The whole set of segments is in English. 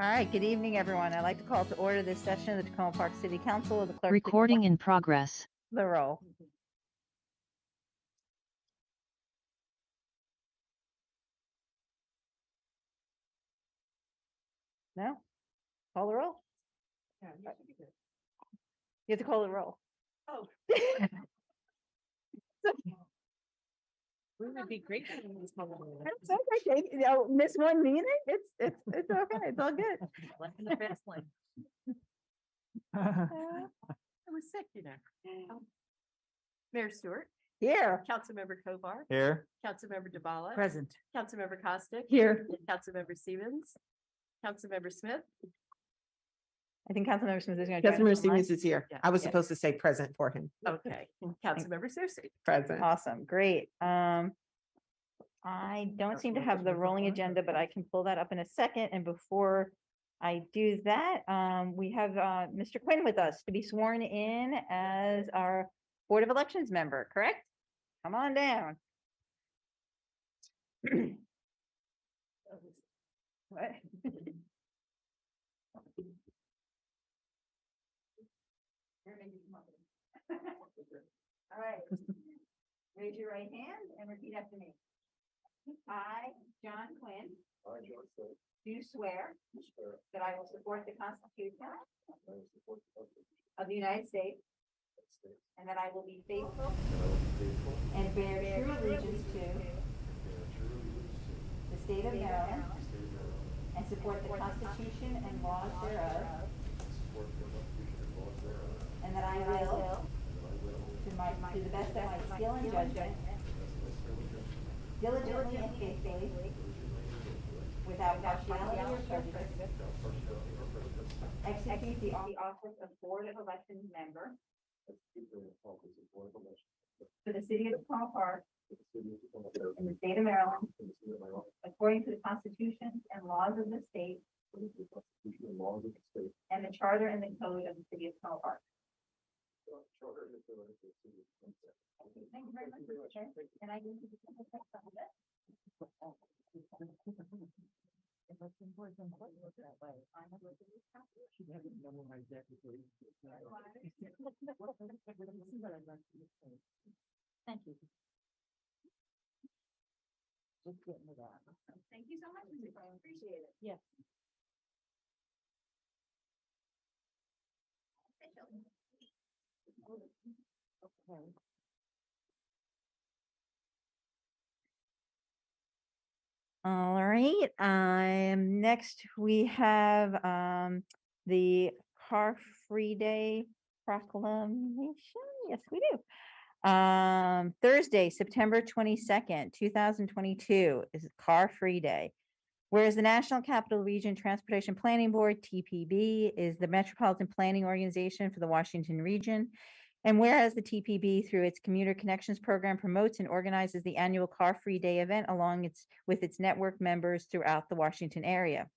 All right, good evening, everyone. I'd like to call to order this session of the Tacoma Park City Council. The clerk, please Recording in progress. call the roll. No? Call the roll? You have to call the roll. Oh. We would be great. It's okay. You know, miss one meeting? It's okay. It's all good. Left in the fast lane. I was sick, you know. Mayor Stewart, Here. Councilmember Kovar, Here. Councilmember DeBala, Present. Councilmember Costick. Here. Councilmember Stevens, Councilmember Smith, I think Councilmember Smith is going to join us Councilmember online. Stevens is here. Yeah. I was Yeah. supposed to say present for him. okay, Councilmember Susie. Present. Awesome, great. I don't seem to have the rolling agenda, but I can pull that up in a second. And before I do that, we have Mr. Quinn with us to be sworn in as our Board of Elections member, correct? Come on down. What? All right. Raise your right hand and repeat after me. I, John Quinn, do swear that I will support the Constitution of the United States and that I will be faithful and bear true allegiance to the state of Maryland and support the Constitution and laws thereof, and that I will, to the best of my skill and judgment, diligently and faithfully, without partiality or prejudice, execute the office of Board of Elections member for the city of Tacoma Park in the state of Maryland, according to the Constitution and laws of the state and the charter and the code of the city of Tacoma Park. Thank you very much, Mr. Chair. And I give you the simple text of it. Thank you. Thank you so much, Mr. Quinn. Appreciate it. Yes. Okay. All right, next we have the Car Free Day proclamation. Yes, we do. Thursday, September 22nd, 2022 is Car Free Day. Whereas the National Capital Region Transportation Planning Board, TPB, is the metropolitan planning organization for the Washington region. And whereas the TPB, through its Commuter Connections program, promotes and organizes the annual Car Free Day event with its network members throughout the Washington area.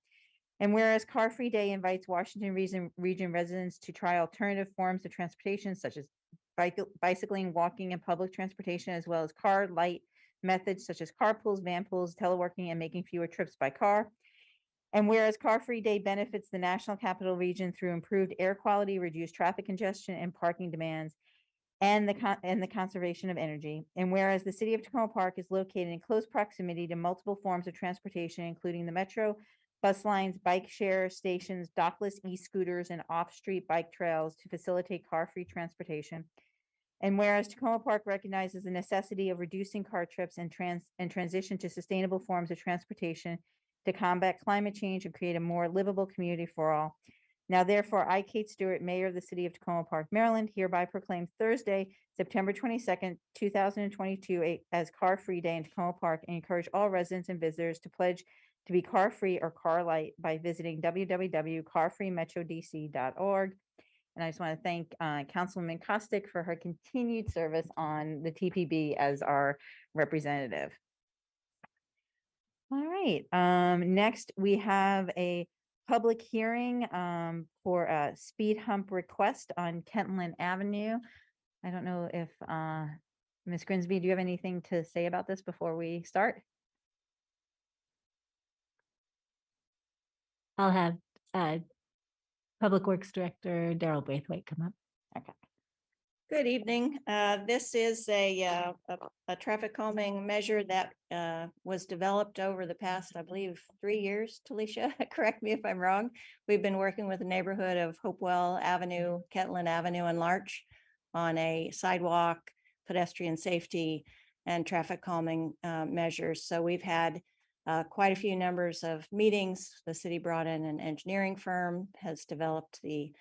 And whereas Car Free Day invites Washington region residents to try alternative forms of transportation, such as bicycling, walking, and public transportation, as well as car light methods such as carpools, vanpools, teleworking, and making fewer trips by car. And whereas Car Free Day benefits the National Capital Region through improved air quality, reduced traffic congestion and parking demands, and the conservation of energy. And whereas the city of Tacoma Park is located in close proximity to multiple forms of transportation, including the metro, bus lines, bike share stations, dockless e-scooters, and off-street bike trails to facilitate car-free transportation. And whereas Tacoma Park recognizes the necessity of reducing car trips and transition to sustainable forms of transportation to combat climate change and create a more livable community for all. Now, therefore, I, Kate Stewart, Mayor of the City of Tacoma Park, Maryland, hereby proclaim Thursday, September 22nd, 2022 as Car Free Day in Tacoma Park, and encourage all residents and visitors to pledge to be car-free or car light by visiting www.carfreemetrodc.org. And I just want to thank Councilwoman Costick for her continued service on the TPB as our representative. All right, next we have a public hearing for a speed hump request on Kentland Avenue. I don't know if Ms. Grinsby, do you have anything to say about this before we start? I'll have Public Works Director Daryl Braithwaite come up. Okay. Good evening. This is a traffic calming measure that was developed over the past, I believe, 3 years. Talisha, correct me if I'm wrong. We've been working with the neighborhood of Hopewell Avenue, Kentland Avenue, and Larch on a sidewalk, pedestrian safety, and traffic calming measures. So we've had quite a few numbers of meetings. The city brought in an engineering firm, has developed the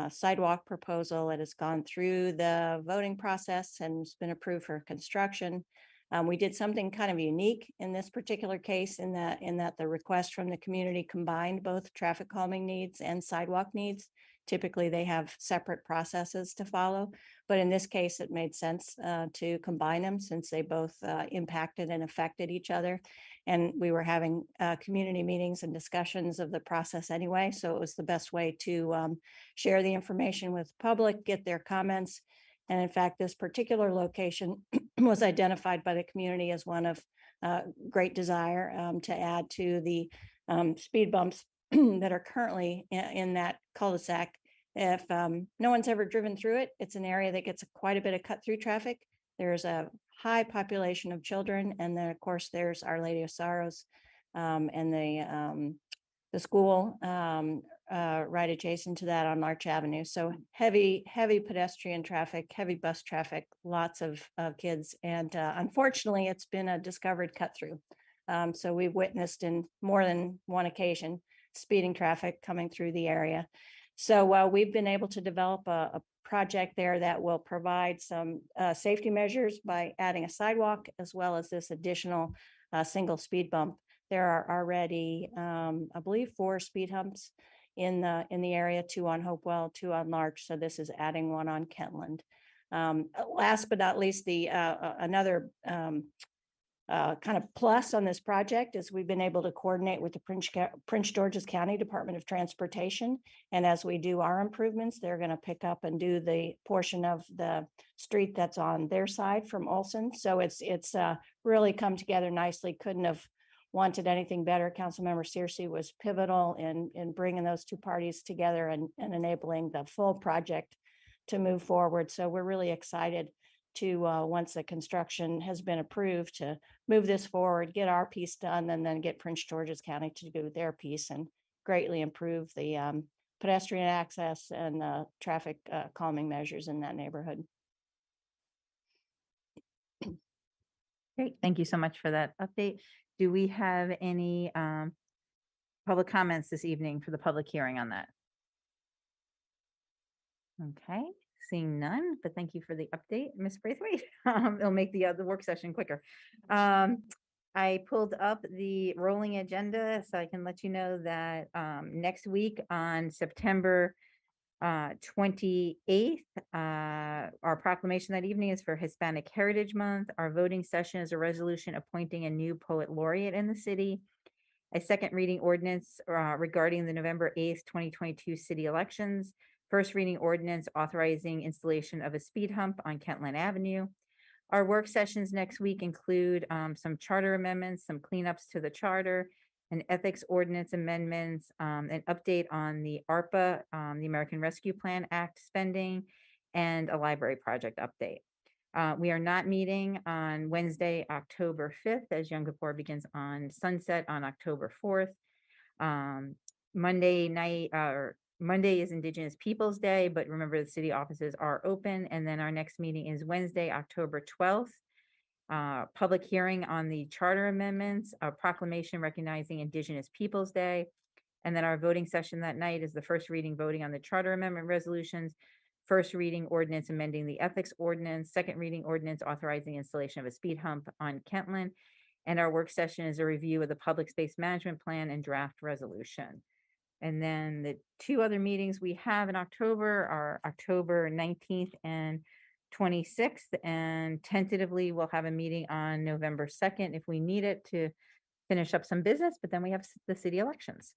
sidewalk proposal. It has gone through the voting process and it's been approved for construction. We did something kind of unique in this particular case in that the request from the community combined both traffic calming needs and sidewalk needs. Typically, they have separate processes to follow, but in this case, it made sense to combine them since they both impacted and affected each other. And we were having community meetings and discussions of the process anyway, so it was the best way to share the information with the public, get their comments. And in fact, this particular location was identified by the community as one of great desire to add to the speed bumps that are currently in that cul-de-sac. If no one's ever driven through it, it's an area that gets quite a bit of cut through traffic. There's a high population of children. And then of course, there's Our Lady of Sorrows and the school right adjacent to that on Larch Avenue. So heavy pedestrian traffic, heavy bus traffic, lots of kids. And unfortunately, it's been a discovered cut through. So we've witnessed in more than one occasion speeding traffic coming through the area. So we've been able to develop a project there that will provide some safety measures by adding a sidewalk as well as this additional single speed bump. There are already, I believe, 4 speed humps in the area, 2 on Hopewell, 2 on Larch. So this is adding 1 on Kentland. Last but not least, the another kind of plus on this project is we've been able to coordinate with the Prince George's County Department of Transportation. And as we do our improvements, they're going to pick up and do the portion of the street that's on their side from Olson. So it's really come together nicely. Couldn't have wanted anything better. Councilmember Searcy was pivotal in bringing those 2 parties together and enabling the full project to move forward. So we're really excited to once the construction has been approved to move this forward, get our piece done, and then get Prince George's County to do their piece and greatly improve the pedestrian access and traffic calming measures in that neighborhood. Great, thank you so much for that update. Do we have any public comments this evening for the public hearing on that? Okay, seeing none, but thank you for the update, Ms. Braithwaite. It'll make the work session quicker. I pulled up the rolling agenda so I can let you know that next week on September 28th, our proclamation that evening is for Hispanic Heritage Month. Our voting session is a resolution appointing a new poet laureate in the city. A second reading ordinance regarding the November 8th, 2022 city elections. First reading ordinance authorizing installation of a speed hump on Kentland Avenue. Our work sessions next week include some charter amendments, some cleanups to the charter, an ethics ordinance amendments, an update on the ARPA, the American Rescue Plan Act spending, and a library project update. We are not meeting on Wednesday, October 5th, as Yom Kippur begins on sunset on October 4th. Monday night, or Monday is Indigenous Peoples Day, but remember the city offices are open. And then our next meeting is Wednesday, October 12th. Public hearing on the charter amendments, a proclamation recognizing Indigenous Peoples Day. And then our voting session that night is the first reading voting on the charter amendment resolutions, first reading ordinance amending the ethics ordinance, second reading ordinance authorizing installation of a speed hump on Kentland. And our work session is a review of the public space management plan and draft resolution. And then the 2 other meetings we have in October are October 19th and 26th, and tentatively we'll have a meeting on November 2nd if we need it to finish up some business, but then we have the city elections.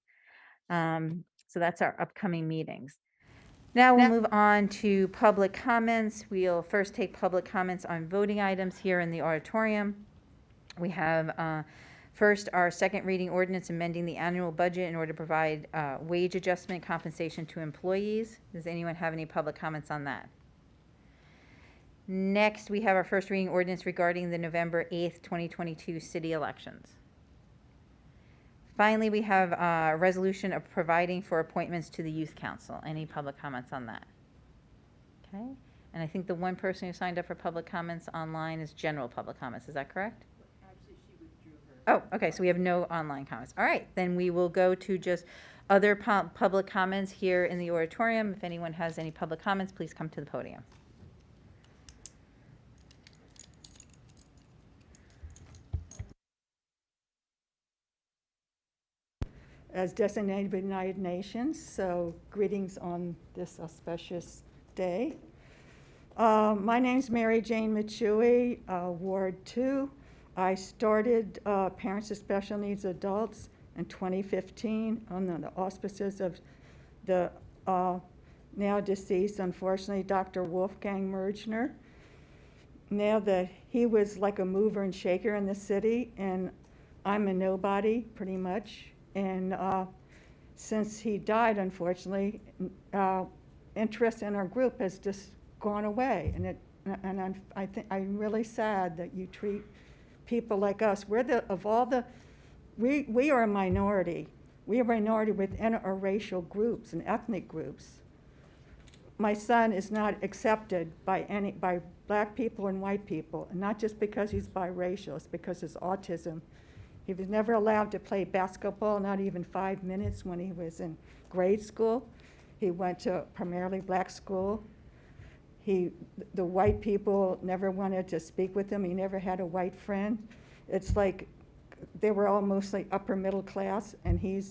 So that's our upcoming meetings. Now we'll move on to public comments. We'll first take public comments on voting items here in the auditorium. We have First, our second reading ordinance amending the annual budget in order to provide wage adjustment compensation to employees. Does anyone have any public comments on that? Next, we have our first reading ordinance regarding the November 8th, 2022 city elections. Finally, we have a resolution of providing for appointments to the youth council. Any public comments on that? Okay, and I think the one person who signed up for public comments online is general public comments, is that correct? Actually, she withdrew her. Oh, okay, so we have no online comments. All right, then we will go to just other public comments here in the auditorium. If anyone has any public comments, please come to the podium. As designated by the United Nations, so greetings on this auspicious day. My name's Mary Jane Michui, Ward 2. I started Parents of Special Needs Adults in 2015 under the auspices of the now deceased, unfortunately, Dr. Wolfgang Mergner. Now that he was like a mover and shaker in the city, and I'm a nobody pretty much. And since he died, unfortunately, interest in our group has just gone away. And I think I'm really sad that you treat people like us. We are a minority. We are a minority within our racial groups and ethnic groups. My son is not accepted by black people and white people, and not just because he's biracial, it's because of his autism. He was never allowed to play basketball, not even 5 minutes when he was in grade school. He went to a primarily black school. The white people never wanted to speak with him. He never had a white friend. It's like they were all mostly upper middle class, and he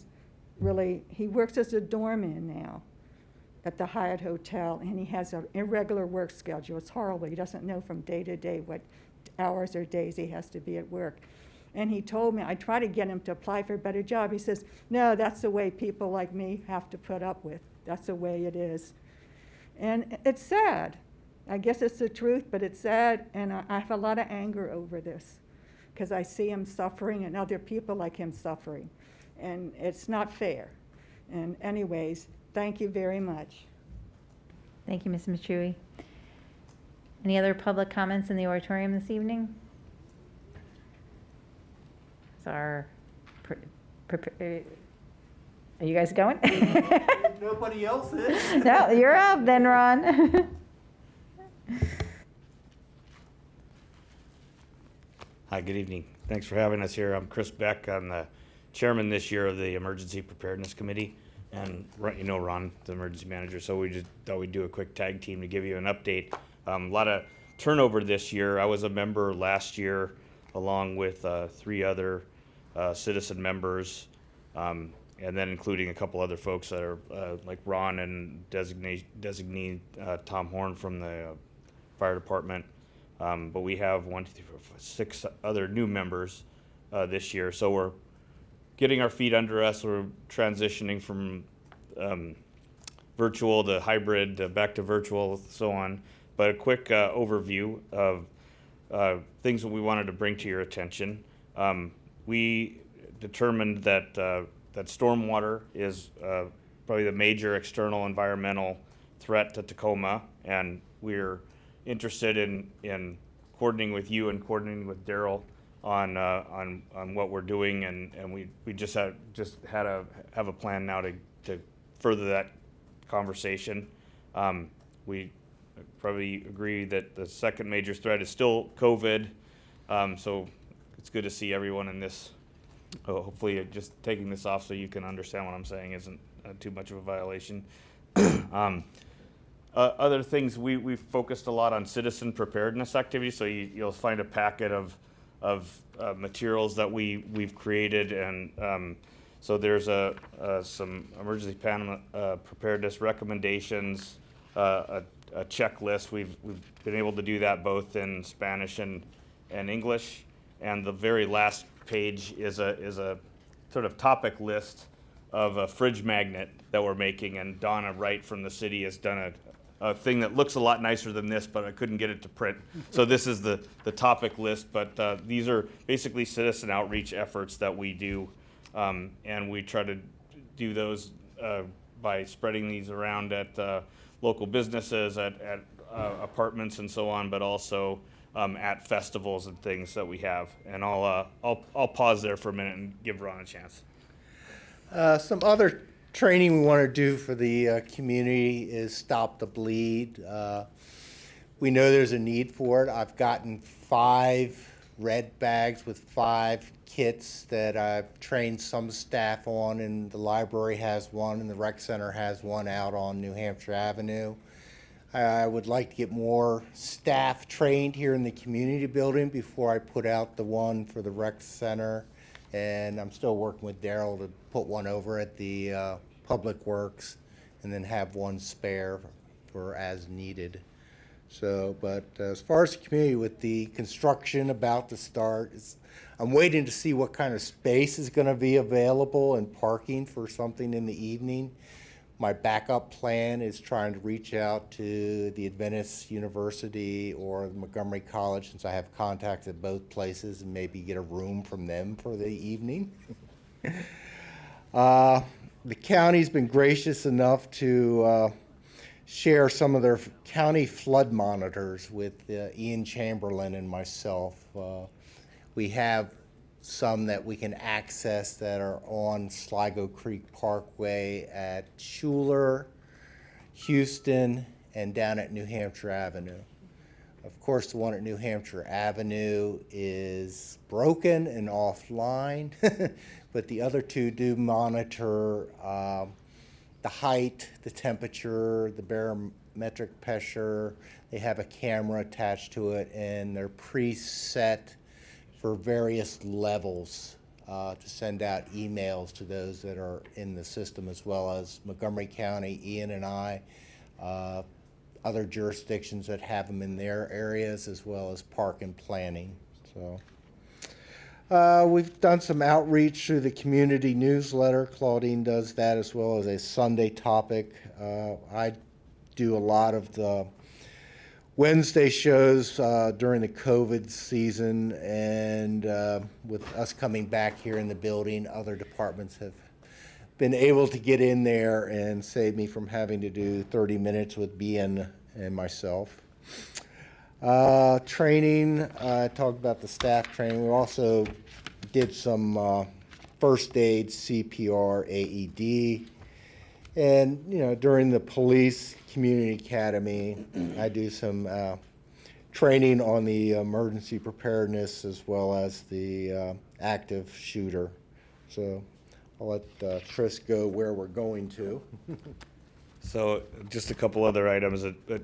works as a doorman now at the Hyatt Hotel, and he has an irregular work schedule. It's horrible. He doesn't know from day to day what hours or days he has to be at work. And he told me, I try to get him to apply for a better job. He says, no, that's the way people like me have to put up with. That's the way it is. And it's sad. I guess it's the truth, but it's sad, and I have a lot of anger over this because I see him suffering and other people like him suffering. And it's not fair. And anyways, thank you very much. Thank you, Ms. Michui. Any other public comments in the auditorium this evening? Are you guys going? Nobody else is. No, you're up then, Ron. Hi, good evening. Thanks for having us here. I'm Chris Beck. I'm the chairman this year of the Emergency Preparedness Committee. And you know Ron, the emergency manager, so we just thought we'd do a quick tag team to give you an update. A lot of turnover this year. I was a member last year along with 3 other citizen members, and then including a couple other folks that are like Ron and designee Tom Horn from the fire department. But we have 6 other new members this year, so we're getting our feet under us. We're transitioning from virtual to hybrid, back to virtual, so on. But a quick overview of things that we wanted to bring to your attention. We determined that that stormwater is probably the major external environmental threat to Tacoma, and we're interested in coordinating with you and coordinating with Daryl on what we're doing, and we just have a plan now to further that conversation. We probably agree that the second major threat is still COVID, so it's good to see everyone in this. Hopefully just taking this off so you can understand what I'm saying isn't too much of a violation. Other things, we've focused a lot on citizen preparedness activities, so you'll find a packet of materials that we've created, and so there's some emergency preparedness recommendations, a checklist. We've been able to do that both in Spanish and English, and the very last page is a sort of topic list of a fridge magnet that we're making, and Donna Wright from the city has done a a thing that looks a lot nicer than this, but I couldn't get it to print. So this is the topic list, but these are basically citizen outreach efforts that we do, and we try to do those by spreading these around at local businesses, at apartments and so on, but also at festivals and things that we have. And I'll pause there for a minute and give Ron a chance. Some other training we want to do for the community is Stop the Bleed. We know there's a need for it. I've gotten 5 red bags with 5 kits that I've trained some staff on, and the library has one, and the rec center has one out on New Hampshire Avenue. I would like to get more staff trained here in the community building before I put out the one for the rec center. And I'm still working with Daryl to put one over at the Public Works, and then have one spare for as needed. So, but as far as the community, with the construction about to start, I'm waiting to see what kind of space is going to be available and parking for something in the evening. My backup plan is trying to reach out to the Adventist University or Montgomery College, since I have contacts at both places, and maybe get a room from them for the evening. The county's been gracious enough to share some of their county flood monitors with Ian Chamberlain and myself. We have some that we can access that are on Sligo Creek Parkway at Schuler, Houston, and down at New Hampshire Avenue. Of course, the one at New Hampshire Avenue is broken and offline, but the other 2 do monitor the height, the temperature, the barometric pressure. They have a camera attached to it, and they're preset for various levels to send out emails to those that are in the system, as well as Montgomery County, Ian and I, other jurisdictions that have them in their areas, as well as park and planning. So we've done some outreach through the community newsletter. Claudine does that, as well as a Sunday topic. I do a lot of the Wednesday shows during the COVID season, and with us coming back here in the building, other departments have been able to get in there and save me from having to do 30 minutes with Ian and myself. Training, I talked about the staff training. We also did some first aid, CPR, AED. And, you know, during the police community academy, I do some training on the emergency preparedness as well as the active shooter. So I'll let Tris go where we're going to. So just a couple other items that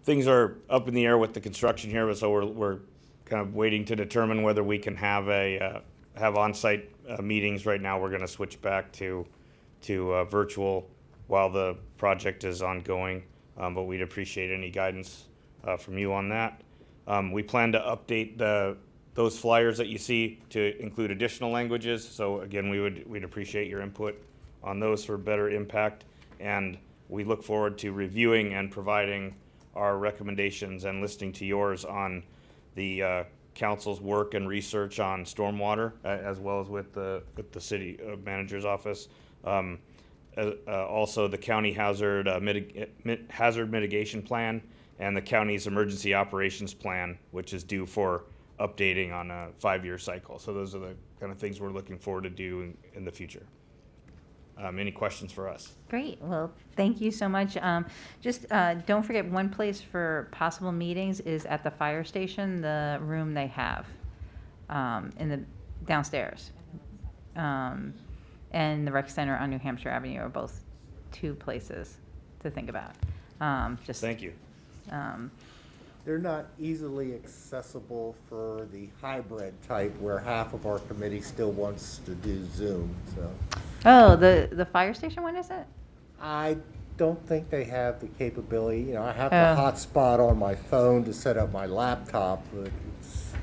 things are up in the air with the construction here, so we're kind of waiting to determine whether we can have have on-site meetings. Right now, we're going to switch back to virtual while the project is ongoing, but we'd appreciate any guidance from you on that. We plan to update those flyers that you see to include additional languages. So again, we'd appreciate your input on those for better impact, and we look forward to reviewing and providing our recommendations and listening to yours on the council's work and research on stormwater, as well as with the city manager's office. Also the county hazard mitigation plan and the county's emergency operations plan, which is due for updating on a 5-year cycle. So those are the kind of things we're looking forward to do in the future. Any questions for us? Great. Well, thank you so much. Just don't forget, one place for possible meetings is at the fire station, the room they have in the downstairs. And the rec center on New Hampshire Avenue are both 2 places to think about. Just Thank you. They're not easily accessible for the hybrid type where half of our committee still wants to do Zoom, so. Oh, the fire station one, is it? I don't think they have the capability, you know, I have Oh. the hotspot on my phone to set up my laptop, but it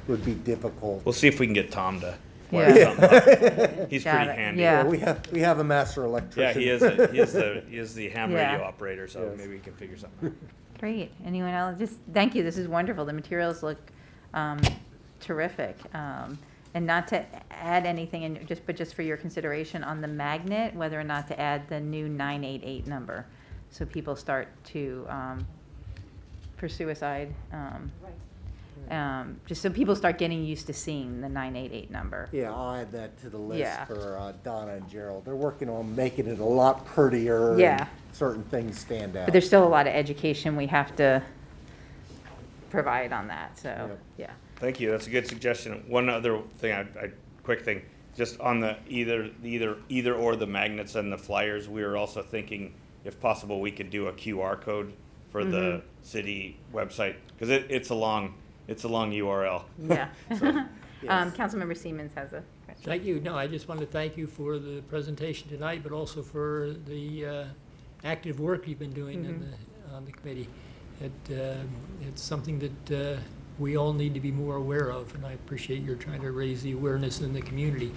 would be difficult. We'll see if we can get Tom to wire Yeah. something up. He's Got pretty it. handy. Yeah. We have a master Yeah, electrician. he is the ham Yeah. radio operator, so Yes. maybe we can figure something out. Great. Anyone else? Just, thank you. This is wonderful. The materials look terrific. And not to add anything, but just for your consideration on the magnet, whether or not to add the new 988 number. So people start to, for suicide, just so people start getting used to seeing the 988 number. Yeah, I'll add that to the list Yeah. for Donna and Gerald. They're working on making it a lot prettier. Yeah. and certain things stand out. But there's still a lot of education we have to provide on that, so, Yep. yeah. Thank you, that's a good suggestion. One other thing, quick thing, just on the either or the magnets and the flyers, we were also thinking, if possible, we could do a QR code for the city website, because it's a long URL. Yeah. Yes. Councilmember Siemens has a question. Thank you. No, I just wanted to thank you for the presentation tonight, but also for the active work you've been doing on the committee. It's something that we all need to be more aware of, and I appreciate your trying to raise the awareness in the community.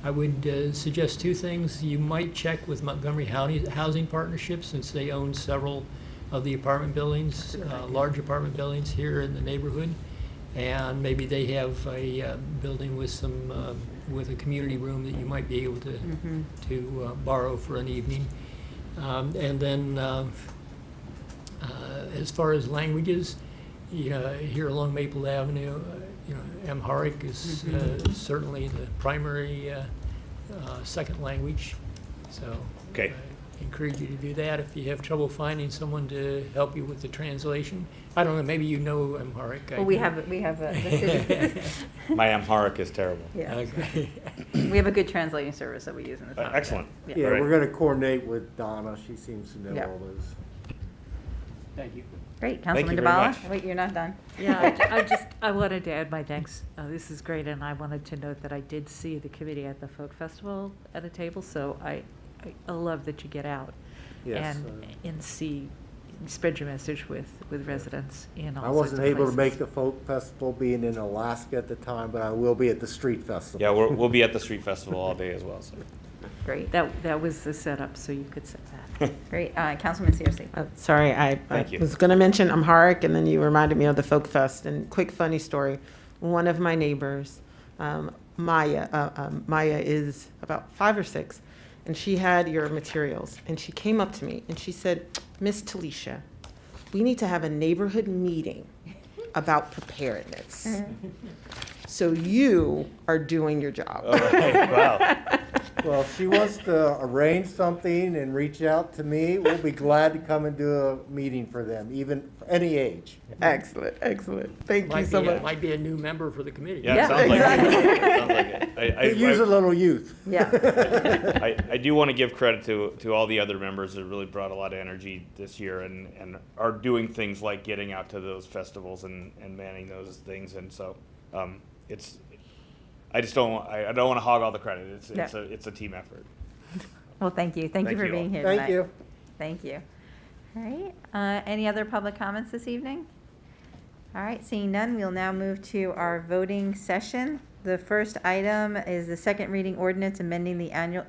I would suggest two things. You might check with Montgomery Housing Partnership, since they own several of the apartment buildings, large apartment buildings here in the neighborhood. And maybe they have a building with some, with a community room that you might be able to borrow for an evening. And then as far as languages, here along Maple Avenue, Amharic is certainly the primary second language. So Okay. I encourage you to do that. If you have trouble finding someone to help you with the translation, I don't know, maybe you know Amharic. Well, we have the city, My Amharic is terrible. yeah. Okay. We have a good translating service that we use in the town. Excellent. Yeah. Yeah, Right. we're gonna coordinate with Donna. She seems to know Yeah. all those. Thank you. Great, Thank you Councilman very DeBala? much. Wait, you're not done. Yeah, I wanted to add my thanks. This is great, and I wanted to note that I did see the committee at the folk festival at a table, so I love that you get out Yes. and spread your message with residents in all I sorts wasn't of able to make places. the folk festival being in Alaska at the time, but I will be at the street festival. Yeah, we'll be at the street festival all day as well, so. Great, That was the setup, so you could set that. great. Councilman Searcy. Sorry, I Thank you. was going to mention Amharic, and then you reminded me of the Folk Fest. And quick funny story, one of my neighbors, Maya is about 5 or 6, and she had your materials. And she came up to me, and she said, Miss Talisha, we need to have a neighborhood meeting about preparedness. So you are doing your job. All right, wow. Well, if she wants to arrange something and reach out to me, we'll be glad to come and do a meeting for them, even for any age. Excellent, excellent. Thank you so much. Might be a new member for the committee. Yeah, Yeah, it sounds like exactly. it. Sounds like it. Use a little youth. Yeah, I do want to give credit to all the other members that really brought a lot of energy this year and are doing things like getting out to those festivals and manning those things. And so I don't want to hog all the credit. It's a team effort. well, thank you. Thank you Thank for you being all. here tonight. Thank you. Thank you. All right, any other public comments this evening? All right, seeing none, we'll now move to our voting session. The first item is the second reading ordinance amending the annual.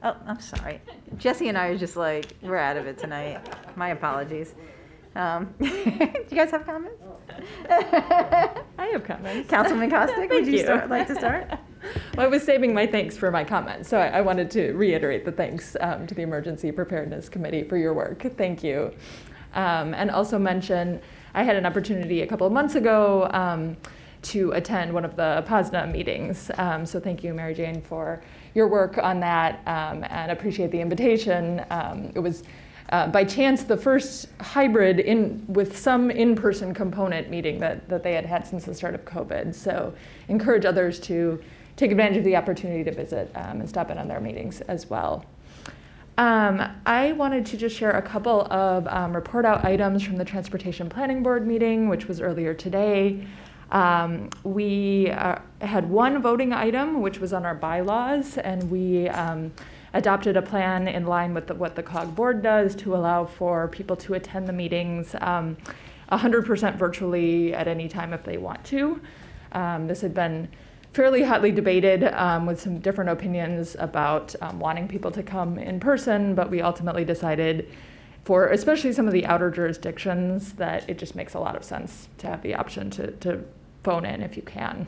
Oh, I'm sorry. Jesse and I are just like, we're out of it tonight. My apologies. Do you guys have comments? I have comments. Councilman Costick, would Thank you you. like to start? Well, I was saving my thanks for my comments, so I wanted to reiterate the thanks to the Emergency Preparedness Committee for your work. Thank you. And also mention, I had an opportunity a couple of months ago to attend one of the POSNA meetings. So thank you, Mary Jane, for your work on that, and appreciate the invitation. It was by chance the first hybrid with some in-person component meeting that they had had since the start of COVID. So encourage others to take advantage of the opportunity to visit and stop in on their meetings as well. I wanted to just share a couple of report out items from the Transportation Planning Board meeting, which was earlier today. We had one voting item, which was on our bylaws, and we adopted a plan in line with what the COG board does to allow for people to attend the meetings 100% virtually at any time if they want to. This had been fairly hotly debated with some different opinions about wanting people to come in person, but we ultimately decided for especially some of the outer jurisdictions that it just makes a lot of sense to have the option to phone in if you can.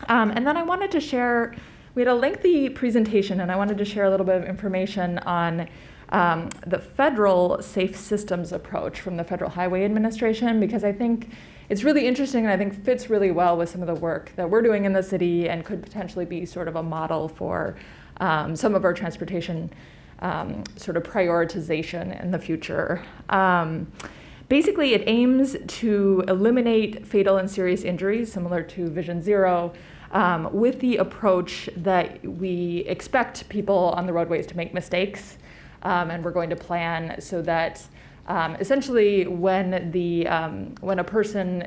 And then I wanted to share, we had a lengthy presentation, and I wanted to share a little bit of information on the federal safe systems approach from the Federal Highway Administration, because I think it's really interesting and I think fits really well with some of the work that we're doing in the city and could potentially be sort of a model for some of our transportation sort of prioritization in the future. Basically, it aims to eliminate fatal and serious injuries, similar to Vision Zero, with the approach that we expect people on the roadways to make mistakes, and we're going to plan so that essentially when a person,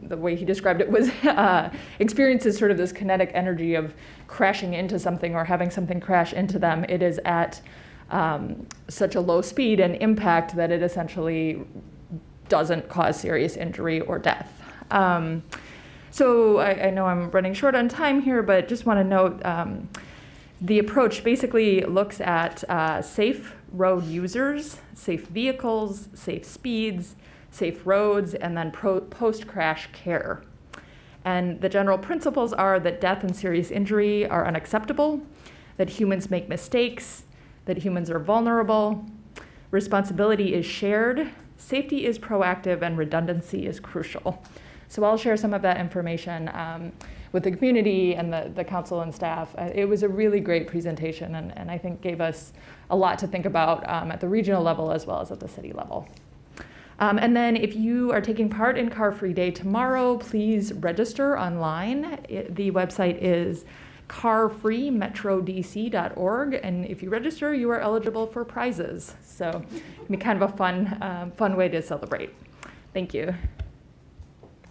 the way he described it was, experiences sort of this kinetic energy of crashing into something or having something crash into them, it is at such a low speed and impact that it essentially doesn't cause serious injury or death. So I know I'm running short on time here, but just want to note the approach basically looks at safe road users, safe vehicles, safe speeds, safe roads, and then post-crash care. And the general principles are that death and serious injury are unacceptable, that humans make mistakes, that humans are vulnerable, responsibility is shared, safety is proactive, and redundancy is crucial. So I'll share some of that information with the community and the council and staff. It was a really great presentation and I think gave us a lot to think about at the regional level as well as at the city level. And then if you are taking part in Car Free Day tomorrow, please register online. The website is carfreemetrodc.org, and if you register, you are eligible for prizes. So it can be kind of a fun way to celebrate. Thank you.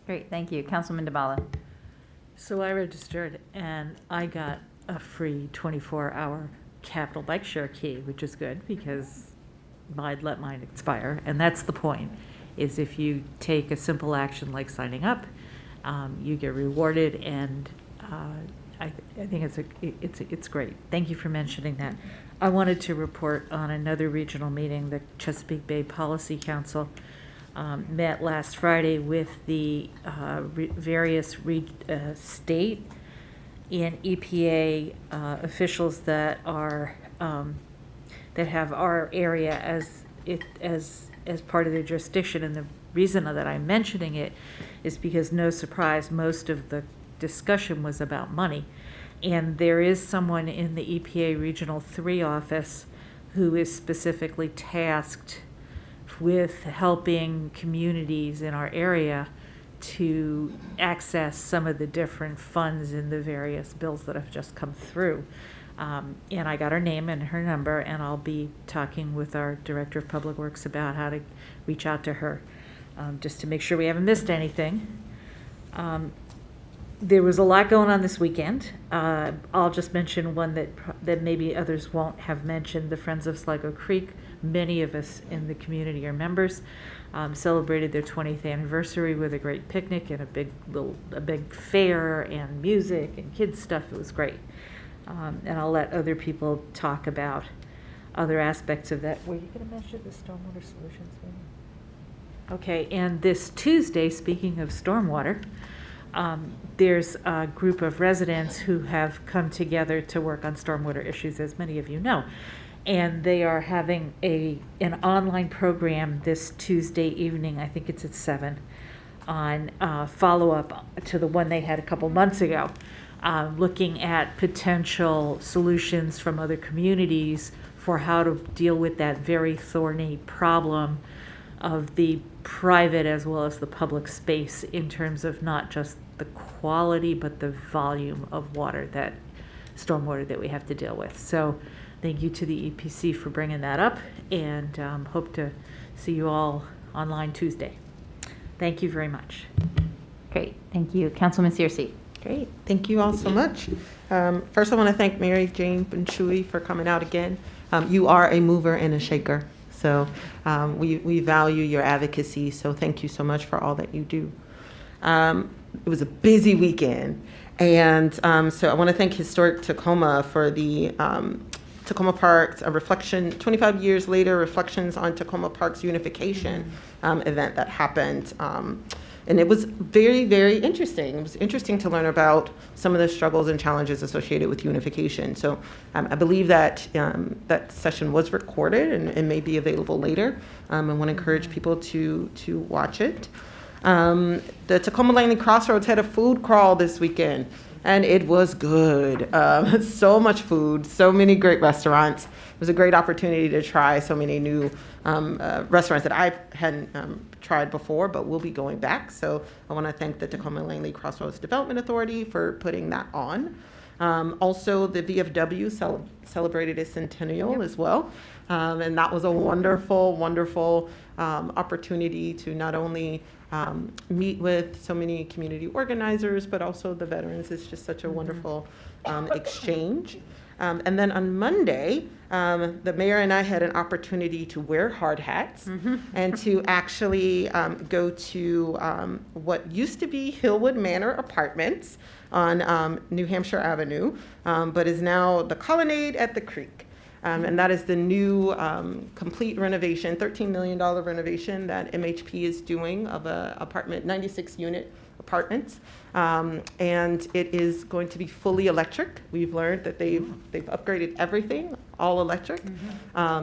Great, thank you. Councilman DeBala. So I registered and I got a free 24-hour Capital Bike Share key, which is good because I'd let mine expire. And that's the point, is if you take a simple action like signing up, you get rewarded, and I think it's great. Thank you for mentioning that. I wanted to report on another regional meeting. The Chesapeake Bay Policy Council met last Friday with the various state and EPA officials that are that have our area as part of their jurisdiction. And the reason that I'm mentioning it is because, no surprise, most of the discussion was about money. And there is someone in the EPA Regional 3 office who is specifically tasked with helping communities in our area to access some of the different funds in the various bills that have just come through. And I got her name and her number, and I'll be talking with our Director of Public Works about how to reach out to her, just to make sure we haven't missed anything. There was a lot going on this weekend. I'll just mention one that maybe others won't have mentioned. The Friends of Sligo Creek, many of us in the community are members, celebrated their 20th anniversary with a great picnic and a big fair and music and kids stuff. It was great. And I'll let other people talk about other aspects of that. Were you going to mention the Stormwater Solutions meeting? Okay, and this Tuesday, speaking of stormwater, there's a group of residents who have come together to work on stormwater issues, as many of you know. And they are having an online program this Tuesday evening, I think it's at 7, on follow-up to the one they had a couple months ago, looking at potential solutions from other communities for how to deal with that very thorny problem of the private as well as the public space in terms of not just the quality but the volume of stormwater that we have to deal with. So thank you to the EPC for bringing that up, and hope to see you all online Tuesday. Thank you very much. Great, thank you. Councilman Searcy. Great, thank you all so much. First, I want to thank Mary Jane Benchui for coming out again. You are a mover and a shaker, so we value your advocacy, so thank you so much for all that you do. It was a busy weekend, And so I want to thank Historic Tacoma for the Tacoma Parks, a reflection, 25 years later, reflections on Tacoma Parks unification event that happened. And it was very, very interesting. It was interesting to learn about some of the struggles and challenges associated with unification. So I believe that that session was recorded and may be available later. I want to encourage people to watch it. The Tacoma Langley Crossroads had a food crawl this weekend, and it was good. So much food, so many great restaurants. It was a great opportunity to try so many new restaurants that I hadn't tried before, but we'll be going back. So I want to thank the Tacoma Langley Crossroads Development Authority for putting that on. Also, the VFW celebrated its centennial as well. And that was a wonderful, wonderful opportunity to not only meet with so many community organizers, but also the veterans. It's just such a wonderful exchange. And then on Monday, the mayor and I had an opportunity to wear hard hats and to actually go to what used to be Hillwood Manor Apartments on New Hampshire Avenue, but is now the Colonnade at the Creek. And that is the new complete renovation, $13 million renovation that MHP is doing of a apartment, 96 unit apartments. And it is going to be fully electric. We've learned that they've upgraded everything, all electric,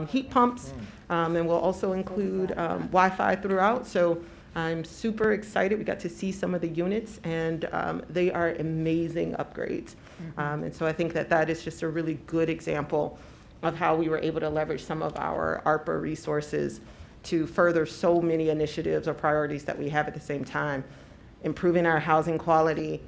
heat pumps, and will also include Wi-Fi throughout. So I'm super excited. We got to see some of the units, and they are amazing upgrades. And so I think that that is just a really good example of how we were able to leverage some of our ARPA resources to further so many initiatives or priorities that we have at the same time, improving our housing quality,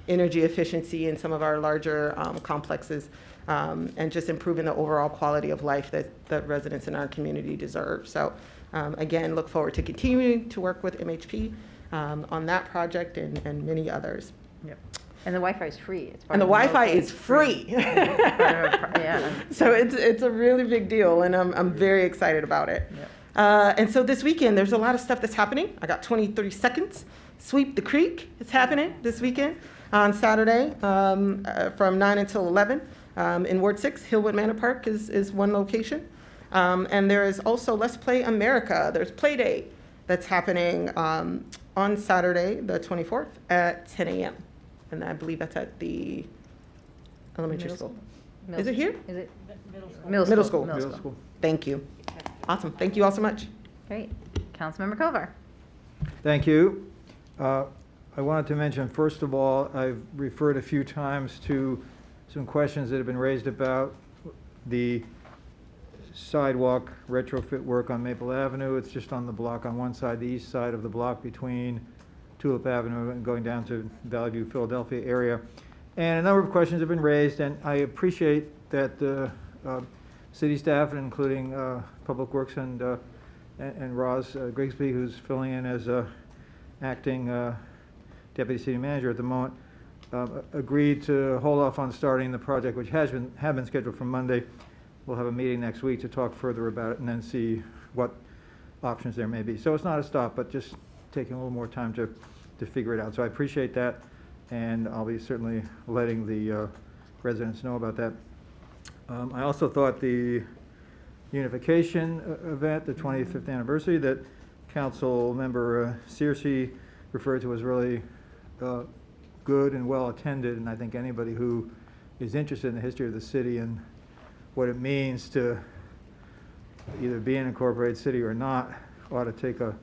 energy efficiency in some of our larger complexes, and just improving the overall quality of life that residents in our community deserve. So again, look forward to continuing to work with MHP on that project and many others. Yep. And the Wi-Fi is free. It's part And the of Wi-Fi local- is free. Yeah. So it's a really big deal, and I'm very excited about it. Yep. And so this weekend, there's a lot of stuff that's happening. I got 30 seconds. Sweep the Creek is happening this weekend on Saturday from 9 until 11 in Ward 6. Hillwood Manor Park is one location. And there is also Let's Play America. There's Play Day that's happening on Saturday, the 24th at 10 a.m. And I believe that's at the elementary school. Is it here? Is it? Middle school. Middle school. Thank you. Awesome. Thank you all so much. Great. Councilmember Kovar. Thank you. I wanted to mention, first of all, I've referred a few times to some questions that have been raised about the sidewalk retrofit work on Maple Avenue. It's just on the block on one side, the east side of the block between Tulip Avenue and going down to Valley View, Philadelphia area. And a number of questions have been raised, and I appreciate that the city staff, including Public Works and Roz Grigsby, who's filling in as acting deputy city manager at the moment, agreed to hold off on starting the project, which have been scheduled for Monday. We'll have a meeting next week to talk further about it and then see what options there may be. So it's not a stop, but just taking a little more time to figure it out. So I appreciate that, and I'll be certainly letting the residents know about that. I also thought the unification event, the 25th anniversary that Council Member Searcy referred to, was really good and well attended, and I think anybody who is interested in the history of the city and what it means to either be an incorporated city or not ought to take a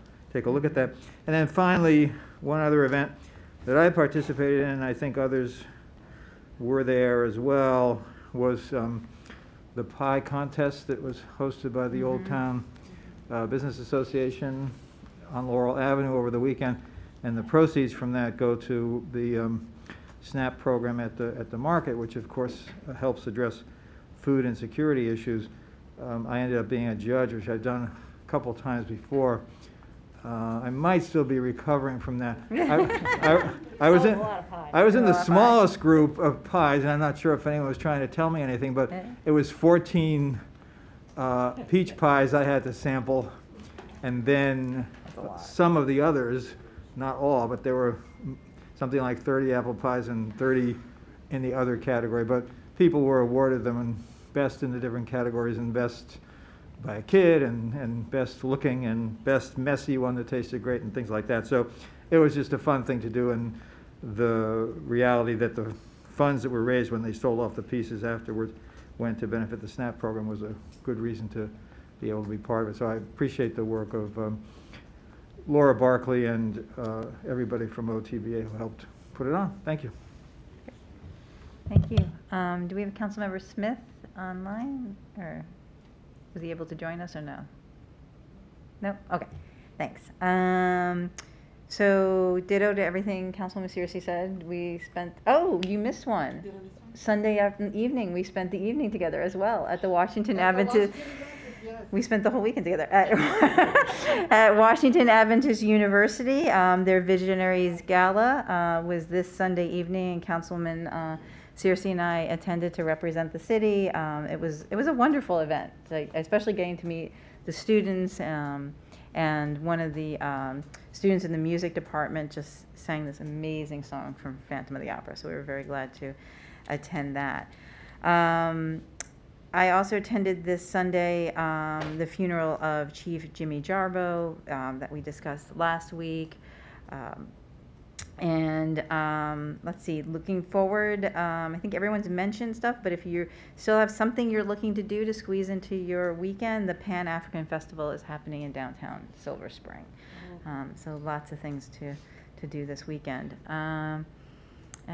look at that. And then finally, one other event that I participated in, and I think others were there as well, was the pie contest that was hosted by the Old Town Business Association on Laurel Avenue over the weekend, and the proceeds from that go to the SNAP program at the market, which of course helps address food insecurity issues. I ended up being a judge, which I've done a couple times before. I might still be recovering from that. I was in the smallest group of pies, and I'm not sure if anyone was trying to tell me anything, but it was 14 peach pies I had to sample, and then some of the others, not all, but there were something like 30 apple pies and 30 in the other category. But people were awarded them and best in the different categories, and best by a kid, and best looking, and best messy one that tasted great, and things like that. So it was just a fun thing to do, and the reality that the funds that were raised when they sold off the pieces afterwards went to benefit the SNAP program was a good reason to be able to be part of it. So I appreciate the work of Laura Barkley and everybody from OTBA who helped put it on. Thank you. Thank you. Do we have Councilmember Smith online, or was he able to join us or no? No? Okay, thanks. So ditto to everything Councilwoman Searcy said. We spent, oh, you missed one. Sunday evening, we spent the evening together as well at the Washington Adventist. We spent the whole weekend together at, at Washington Adventist University. Their Visionaries Gala was this Sunday evening, and Councilwoman Searcy and I attended to represent the city. It was a wonderful event, like, especially getting to meet the students. And one of the students in the music department just sang this amazing song from Phantom of the Opera. So we were very glad to attend that. I also attended this Sunday the funeral of Chief Jimmy Jarbo that we discussed last week. Let's see, looking forward, I think everyone's mentioned stuff, but if you still have something you're looking to do to squeeze into your weekend, the Pan-African Festival is happening in downtown Silver Spring. So lots of things to do this weekend. And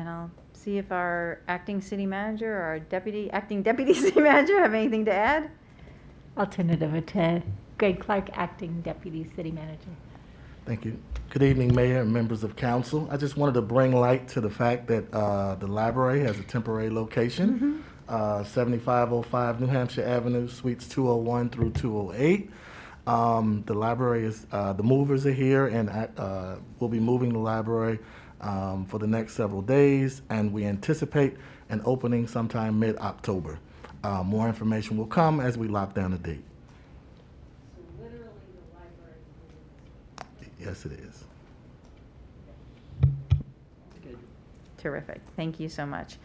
I'll see if our acting city manager or our acting deputy city manager have anything to add. I'll turn it over to Greg Clark, acting deputy city manager. Thank you. Good evening, Mayor and members of council. I just wanted to bring light to the fact that the library has a temporary location, 7505 New Hampshire Avenue, Suites 201 through 208. The library is, the movers are here, and we'll be moving the library for the next several days, and we anticipate an opening sometime mid-October. More information will come as we lock down a date. So literally the library. Yes, it is. Terrific. Thank you so much.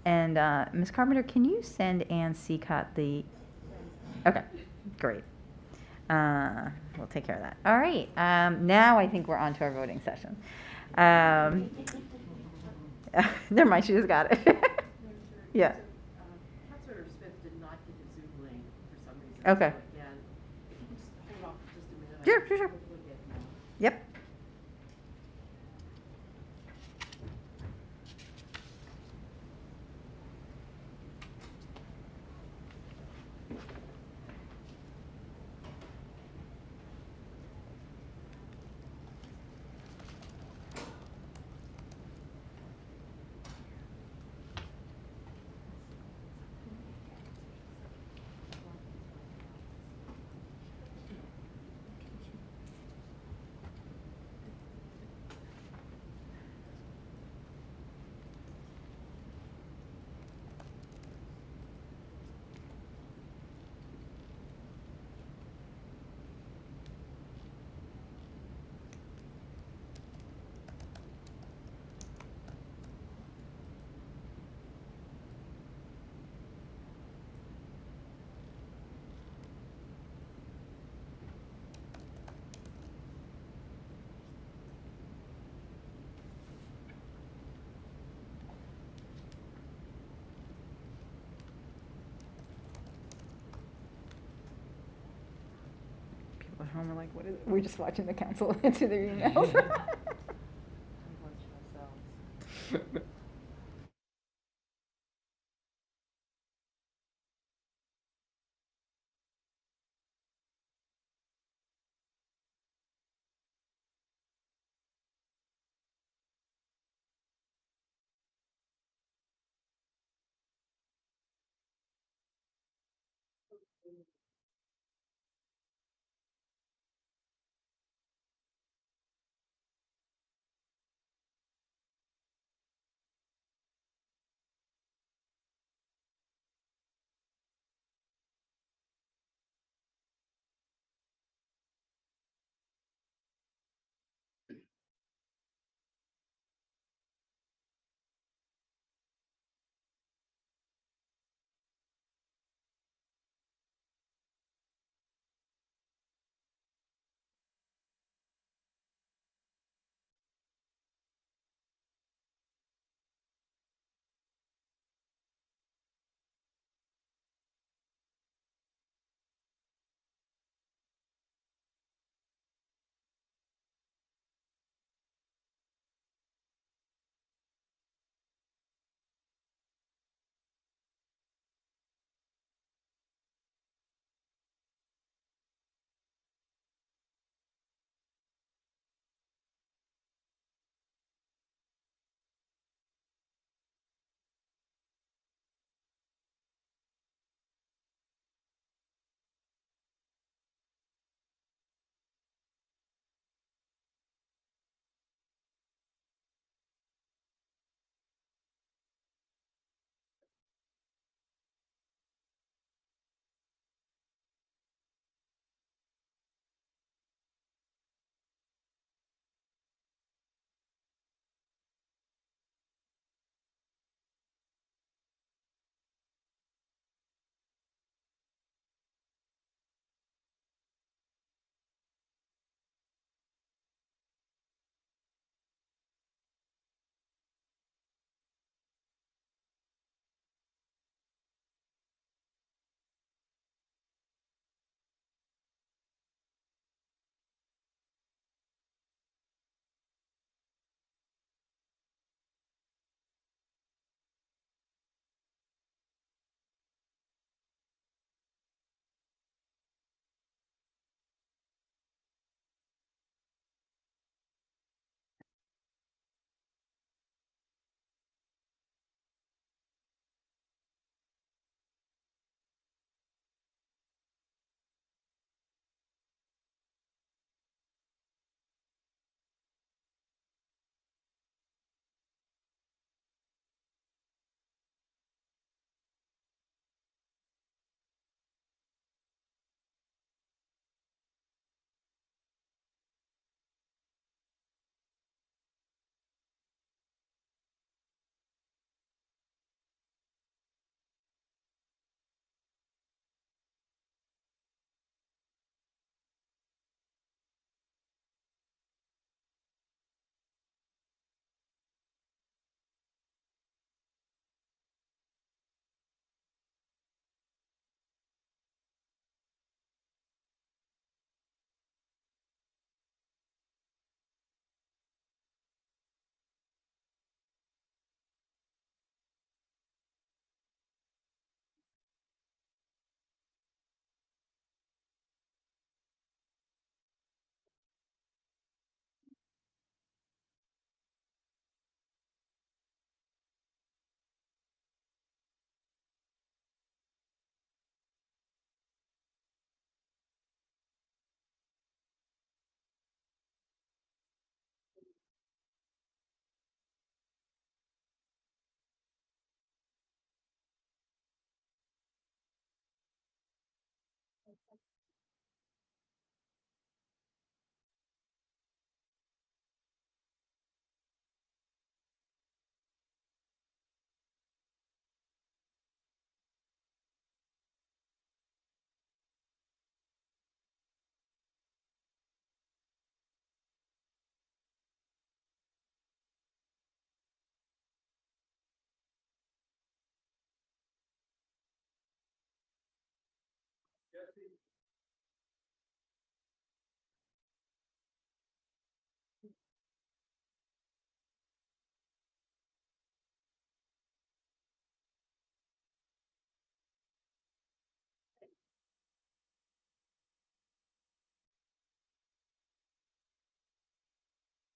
Ms. Carpenter, can you send Ann Seacott the... Okay, great. We'll take care of that. All right. Now I think we're on to our voting session. Never mind, she just got it. Yeah. Councilor Smith did not get the Zoom link for some reason. Okay. So again, if you can just hold off for just a minute. Sure, I sure, sure. will get it now. Yep. People at home are like, what is it? We're just watching the council answer their emails.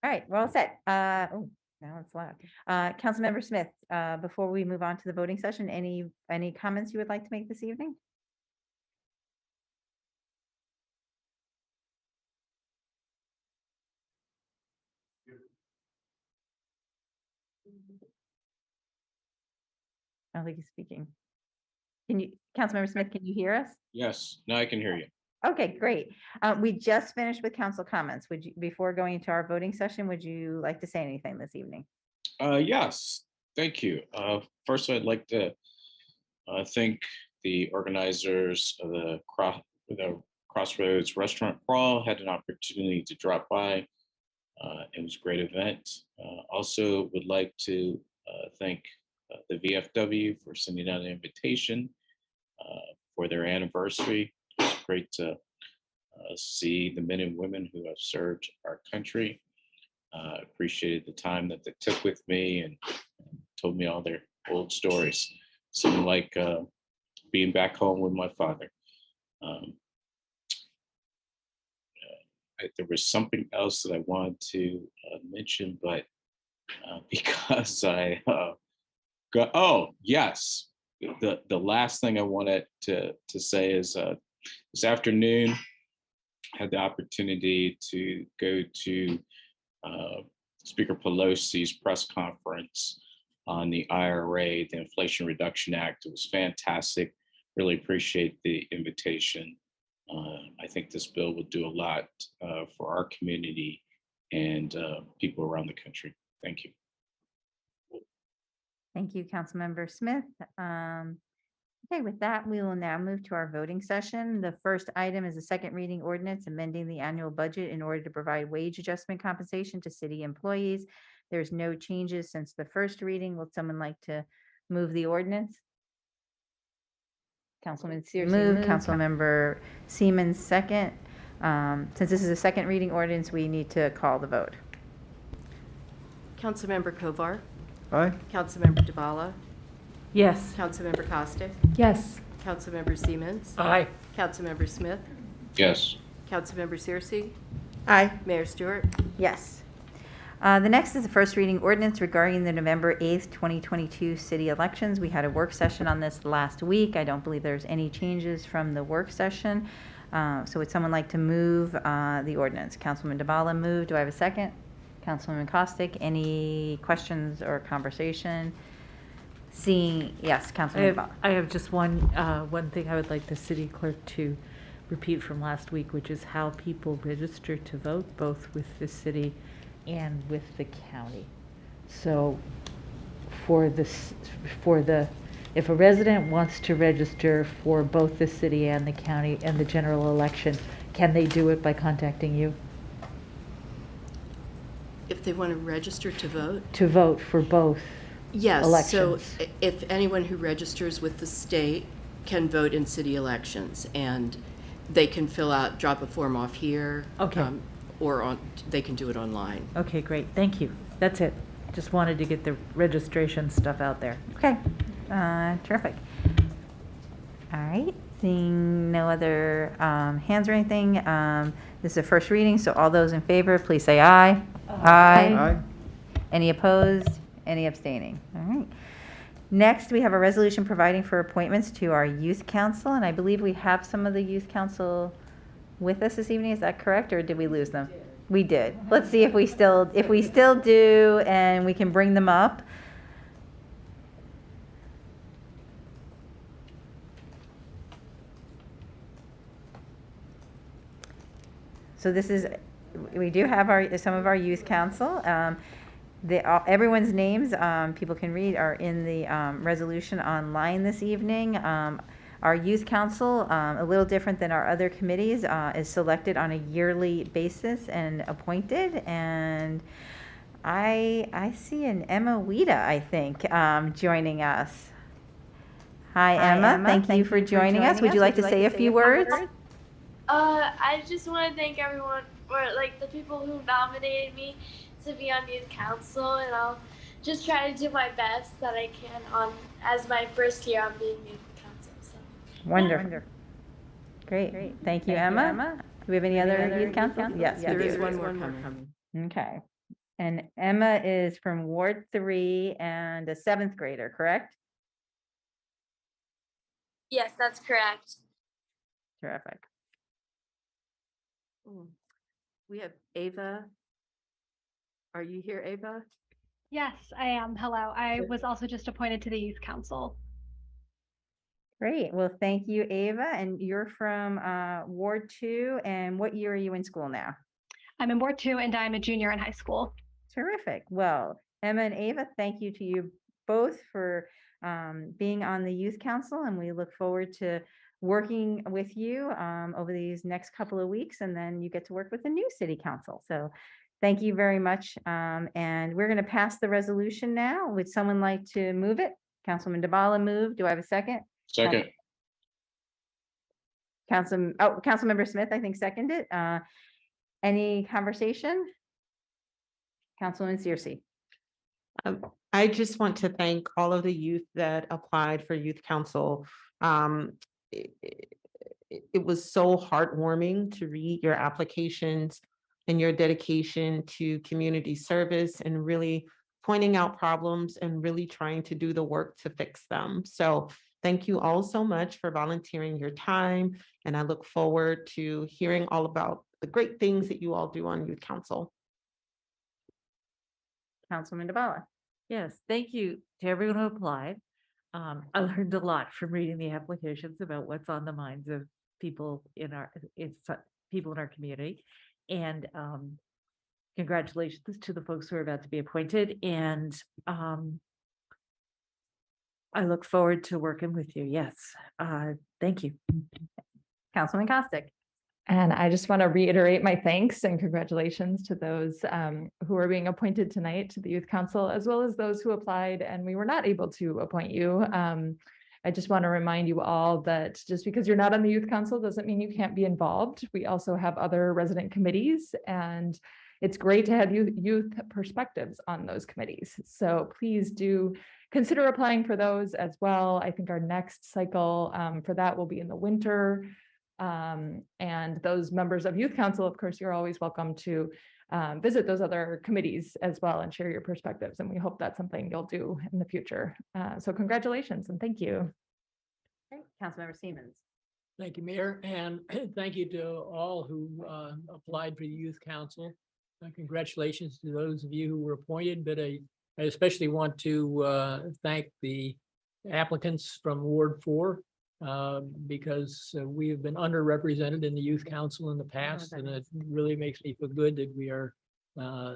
All right, we're all set. Oh, now it's loud. Councilmember Smith, before we move on to the voting session, any comments you would like to make this evening? I don't think he's speaking. Councilmember Smith, can you hear us? Yes, now I can hear you. Okay, great. We just finished with council comments. Before going into our voting session, would you like to say anything this evening? Yes, thank you. First, I'd like to thank the organizers of the Crossroads Restaurant Crawl. Had an opportunity to drop by. It was a great event. Also, would like to thank the VFW for sending out an invitation for their anniversary. It's great to see the men and women who have served our country. Appreciated the time that they took with me and told me all their old stories. Something like being back home with my father. There was something else that I wanted to mention, but because I yes, the last thing I wanted to say is this afternoon had the opportunity to go to Speaker Pelosi's press conference on the IRA, the Inflation Reduction Act. It was fantastic. Really appreciate the invitation. I think this bill will do a lot for our community and people around the country. Thank you. Thank you, Councilmember Smith. Okay, with that, we will now move to our voting session. The first item is a second reading ordinance amending the annual budget in order to provide wage adjustment compensation to city employees. There's no changes since the first reading. Will someone like to move the ordinance? Councilman Sears moved, Councilmember Siemens second. Since this is a second reading ordinance, we need to call the vote. Councilmember Kovar, Aye? Councilmember Duvall, Yes. Councilmember Costick, Yes. Councilmember Siemens, Aye. Councilmember Smith, Yes. Councilmember Searcy, Aye. Mayor Stewart. Yes. The next is the first reading ordinance regarding the November 8th, 2022 city elections. We had a work session on this last week. I don't believe there's any changes from the work session. So would someone like to move the ordinance? Councilman Duvall moved. Do I have a second? Councilwoman Costick, any questions or conversation? Seeing, yes, Councilman Duvall. I have just one thing I would like the city clerk to repeat from last week, which is how people register to vote, both with the city and with the county. So if a resident wants to register for both the city and the county and the general election, can they do it by contacting you? If they want to register to vote? To vote for both Yes, elections? so if anyone who registers with the state can vote in city elections, and they can drop a form off here. Okay. Or they can do it online. Okay, great, thank you. That's it. Just wanted to get the registration stuff out there. Okay, terrific. All right, seeing no other hands or anything, this is a first reading, so all those in favor, please say aye. Aye? Any opposed? Any abstaining? All right. Next, we have a resolution providing for appointments to our youth council, and I believe we have some of the youth council with us this evening. Is that correct, or did we lose them? We did. Let's see if we still do, and we can bring them up. So we do have some of our youth council. Everyone's names, people can read, are in the resolution online this evening. Our youth council, a little different than our other committees, is selected on a yearly basis and appointed. And I see an Emma Wida, I think, joining us. Hi, Emma. Thank you for joining us. Would you like to say a few words? I just want to thank everyone, or like the people who nominated me to be on youth council, and I'll just try to do my best that I can as my first year on being youth council. So. Wonderful. Great. Thank you, Emma. Do we have any other youth council? Yes, There is one more coming. Okay. And Emma is from Ward 3 and a 7th grader, correct? Yes, that's correct. Terrific. We have Ava. Are you here, Ava? Yes, I am. Hello. I was also just appointed to the Youth Council. Great. Well, thank you, Ava. And you're from Ward 2. And what year are you in school now? I'm in Ward 2 and I'm a junior in high school. Terrific. Well, Emma and Ava, thank you to you both for being on the Youth Council. And we look forward to working with you over these next couple of weeks. And then you get to work with the new City Council. So thank you very much. And we're going to pass the resolution now. Would someone like to move it? Councilman Dabala moved. Do I have a second? Second. Councilmember Smith, I think seconded. Any conversation? Councilwoman Searcy. I just want to thank all of the youth that applied for Youth Council. It was so heartwarming to read your applications and your dedication to community service and really pointing out problems and really trying to do the work to fix them. So thank you all so much for volunteering your time. And I look forward to hearing all about the great things that you all do on Youth Council. Councilman Dabala. Yes, thank you to everyone who applied. I learned a lot from reading the applications about what's on the minds of people in our community. And congratulations to the folks who are about to be appointed. And I look forward to working with you. Yes. Thank you. Councilman Costick. And I just want to reiterate my thanks and congratulations to those who are being appointed tonight to the Youth Council, as well as those who applied and we were not able to appoint you. I just want to remind you all that just because you're not on the Youth Council doesn't mean you can't be involved. We also have other resident committees, and it's great to have youth perspectives on those committees. So please do consider applying for those as well. I think our next cycle for that will be in the winter. And those members of Youth Council, of course, you're always welcome to visit those other committees as well and share your perspectives. And we hope that's something you'll do in the future. So congratulations and thank you. Okay. Councilmember Siemens. Thank you, Mayor, and thank you to all who applied for the Youth Council. Congratulations to those of you who were appointed, but I especially want to thank the applicants from Ward 4 because we have been underrepresented in the Youth Council in the past, and it really makes me feel good that we are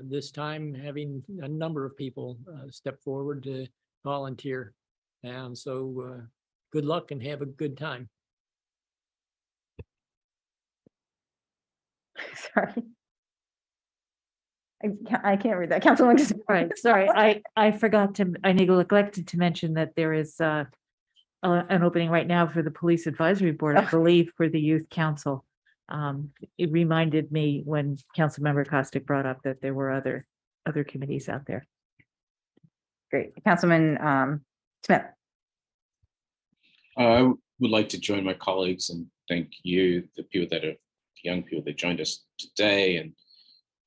this time having a number of people step forward to volunteer. And so good luck and have a good time. Sorry. I can't read that. Councilman. Right, sorry, I neglected to mention that there is an opening right now for the Police Advisory Board, I believe, for the Youth Council. It reminded me when Councilmember Costick brought up that there were other committees out there. Great. Councilman Smith. I would like to join my colleagues and thank you, the young people that joined us today, and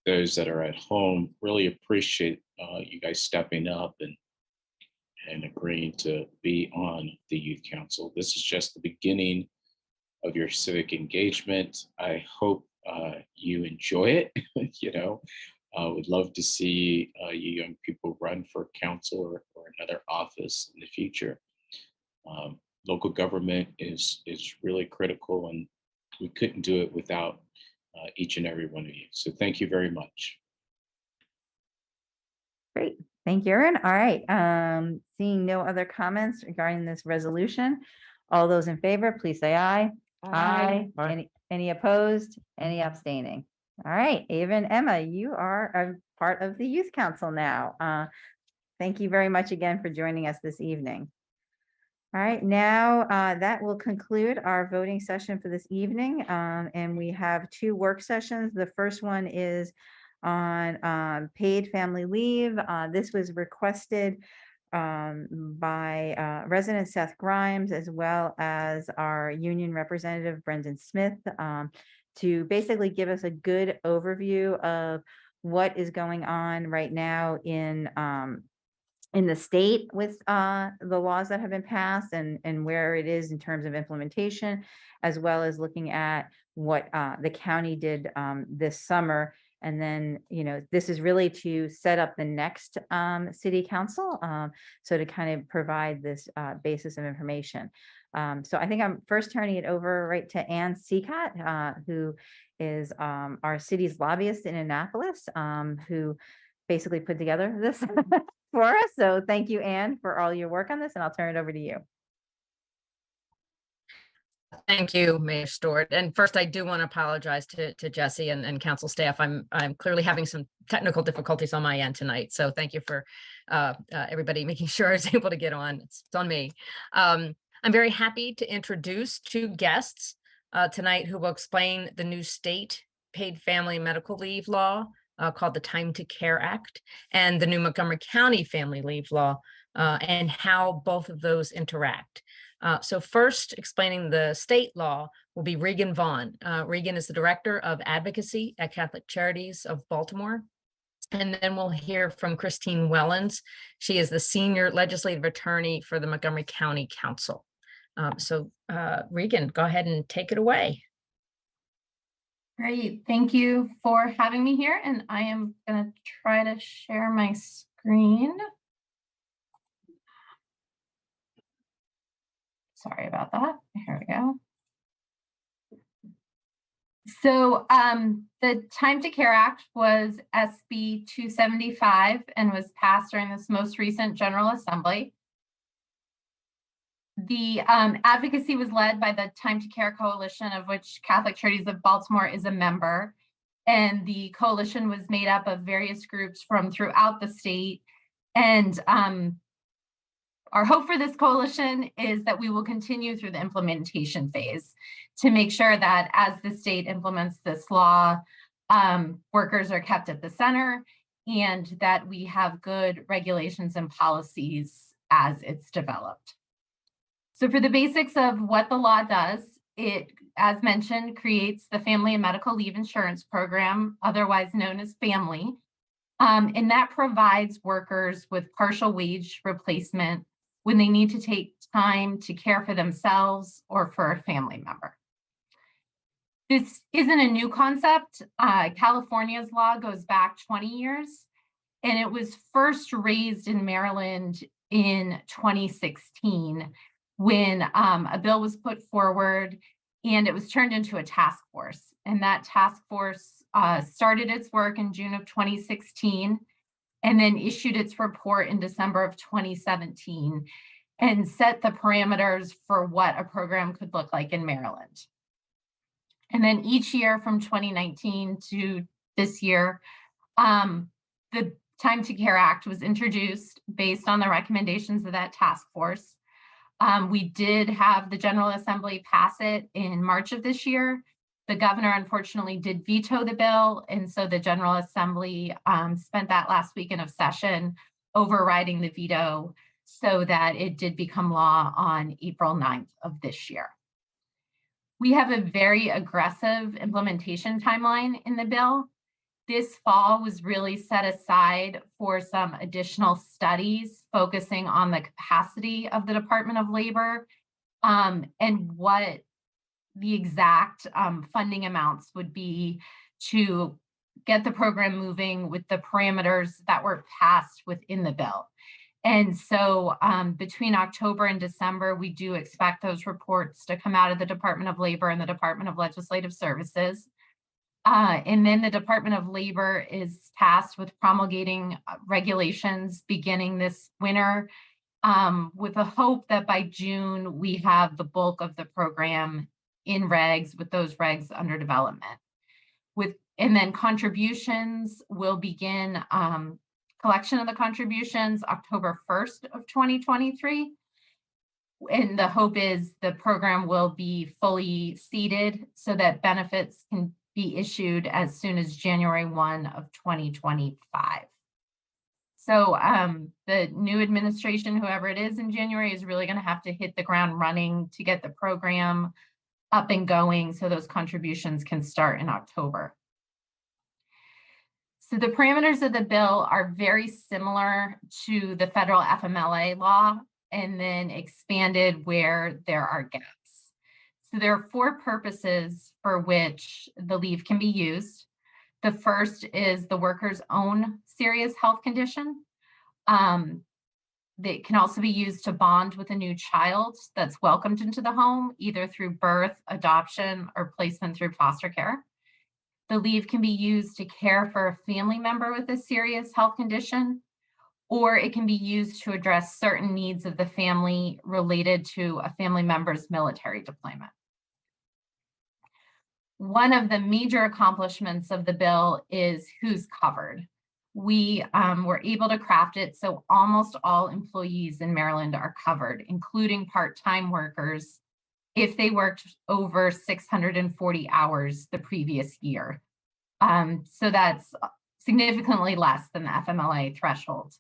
those that are at home. Really appreciate you guys stepping up and agreeing to be on the Youth Council. This is just the beginning of your civic engagement. I hope you enjoy it. Would love to see you young people run for council or another office in the future. Local government is really critical, and we couldn't do it without each and every one of you. So thank you very much. Great. Thank you, Erin. All right. Seeing no other comments regarding this resolution, all those in favor, please say aye. Aye. Any opposed? Any abstaining? All right. Ava and Emma, you are a part of the Youth Council now. Thank you very much again for joining us this evening. All right, now that will conclude our voting session for this evening. And we have 2 work sessions. The first one is on paid family leave. This was requested by resident Seth Grimes, as well as our union representative, Brendan Smith, to basically give us a good overview of what is going on right now in the state with the laws that have been passed and where it is in terms of implementation, as well as looking at what the county did this summer. And then, this is really to set up the next city council. So to kind of provide this basis of information. So I think I'm first turning it over right to Ann Seacott, who is our city's lobbyist in Annapolis, who basically put together this for us. So thank you, Ann, for all your work on this, and I'll turn it over to you. Thank you, Mayor Stewart. And first, I do want to apologize to Jesse and council staff. I'm clearly having some technical difficulties on my end tonight. So thank you for everybody making sure I was able to get on. It's on me. I'm very happy to introduce two guests tonight who will explain the new state paid family and medical leave law called the Time to Care Act, and the new Montgomery County Family Leave Law, and how both of those interact. So first, explaining the state law will be Regan Vaughn. Regan is the Director of Advocacy at Catholic Charities of Baltimore. And then we'll hear from Christine Wellens. She is the Senior Legislative Attorney for the Montgomery County Council. So Regan, go ahead and take it away. Great, thank you for having me here. And I am going to try to share my screen. Sorry about that. Here we go. So the Time to Care Act was SB 275 and was passed during this most recent General Assembly. The advocacy was led by the Time to Care Coalition, of which Catholic Charities of Baltimore is a member. And the coalition was made up of various groups from throughout the state. And our hope for this coalition is that we will continue through the implementation phase to make sure that as the state implements this law, workers are kept at the center and that we have good regulations and policies as it's developed. So for the basics of what the law does, it, as mentioned, creates the Family and Medical Leave Insurance Program, otherwise known as FAMLY, and that provides workers with partial wage replacement when they need to take time to care for themselves or for a family member. This isn't a new concept. California's law goes back 20 years, and it was first raised in Maryland in 2016 when a bill was put forward and it was turned into a task force. And that task force started its work in June of 2016 and then issued its report in December of 2017 and set the parameters for what a program could look like in Maryland. And then each year from 2019 to this year, the Time to Care Act was introduced based on the recommendations of that task force. We did have the General Assembly pass it in March of this year. The governor unfortunately did veto the bill, and so the General Assembly spent that last weekend of session overriding the veto so that it did become law on April 9th of this year. We have a very aggressive implementation timeline in the bill. This fall was really set aside for some additional studies focusing on the capacity of the Department of Labor and what the exact funding amounts would be to get the program moving with the parameters that were passed within the bill. And so between October and December, we do expect those reports to come out of the Department of Labor and the Department of Legislative Services. And then the Department of Labor is tasked with promulgating regulations beginning this winter with a hope that by June, we have the bulk of the program in regs with those regs under development. And then contributions will begin collection of the contributions October 1st of 2023. And the hope is the program will be fully seeded so that benefits can be issued as soon as January 1 of 2025. So the new administration, whoever it is in January, is really going to have to hit the ground running to get the program up and going so those contributions can start in October. So the parameters of the bill are very similar to the federal FMLA law, and then expanded where there are gaps. So there are 4 purposes for which the leave can be used. The first is the worker's own serious health condition. They can also be used to bond with a new child that's welcomed into the home, either through birth, adoption, or placement through foster care. The leave can be used to care for a family member with a serious health condition, or it can be used to address certain needs of the family related to a family member's military deployment. One of the major accomplishments of the bill is who's covered. We were able to craft it so almost all employees in Maryland are covered, including part-time workers, if they worked over 640 hours the previous year. So that's significantly less than the FMLA threshold.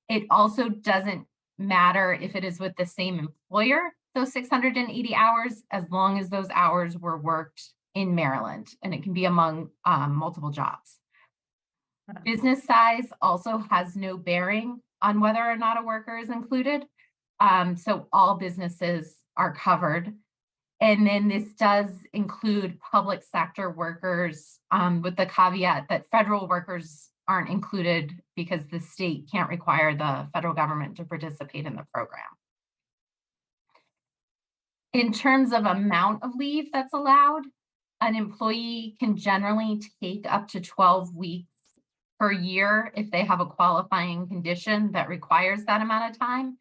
It also doesn't matter if it is with the same employer, those 680 hours, as long as those hours were worked in Maryland, and it can be among multiple jobs. Business size also has no bearing on whether or not a worker is included. So all businesses are covered. And then this does include public sector workers, with the caveat that federal workers aren't included because the state can't require the federal government to participate in the program. In terms of amount of leave that's allowed, an employee can generally take up to 12 weeks per year if they have a qualifying condition that requires that amount of time.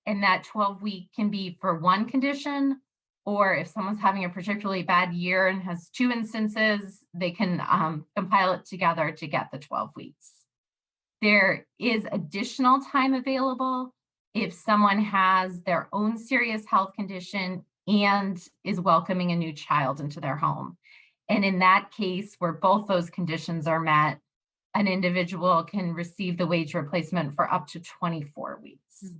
And that 12-week can be for one condition, or if someone's having a particularly bad year and has 2 instances, they can compile it together to get the 12 weeks. There is additional time available if someone has their own serious health condition and is welcoming a new child into their home. And in that case, where both those conditions are met, an individual can receive the wage replacement for up to 24 weeks.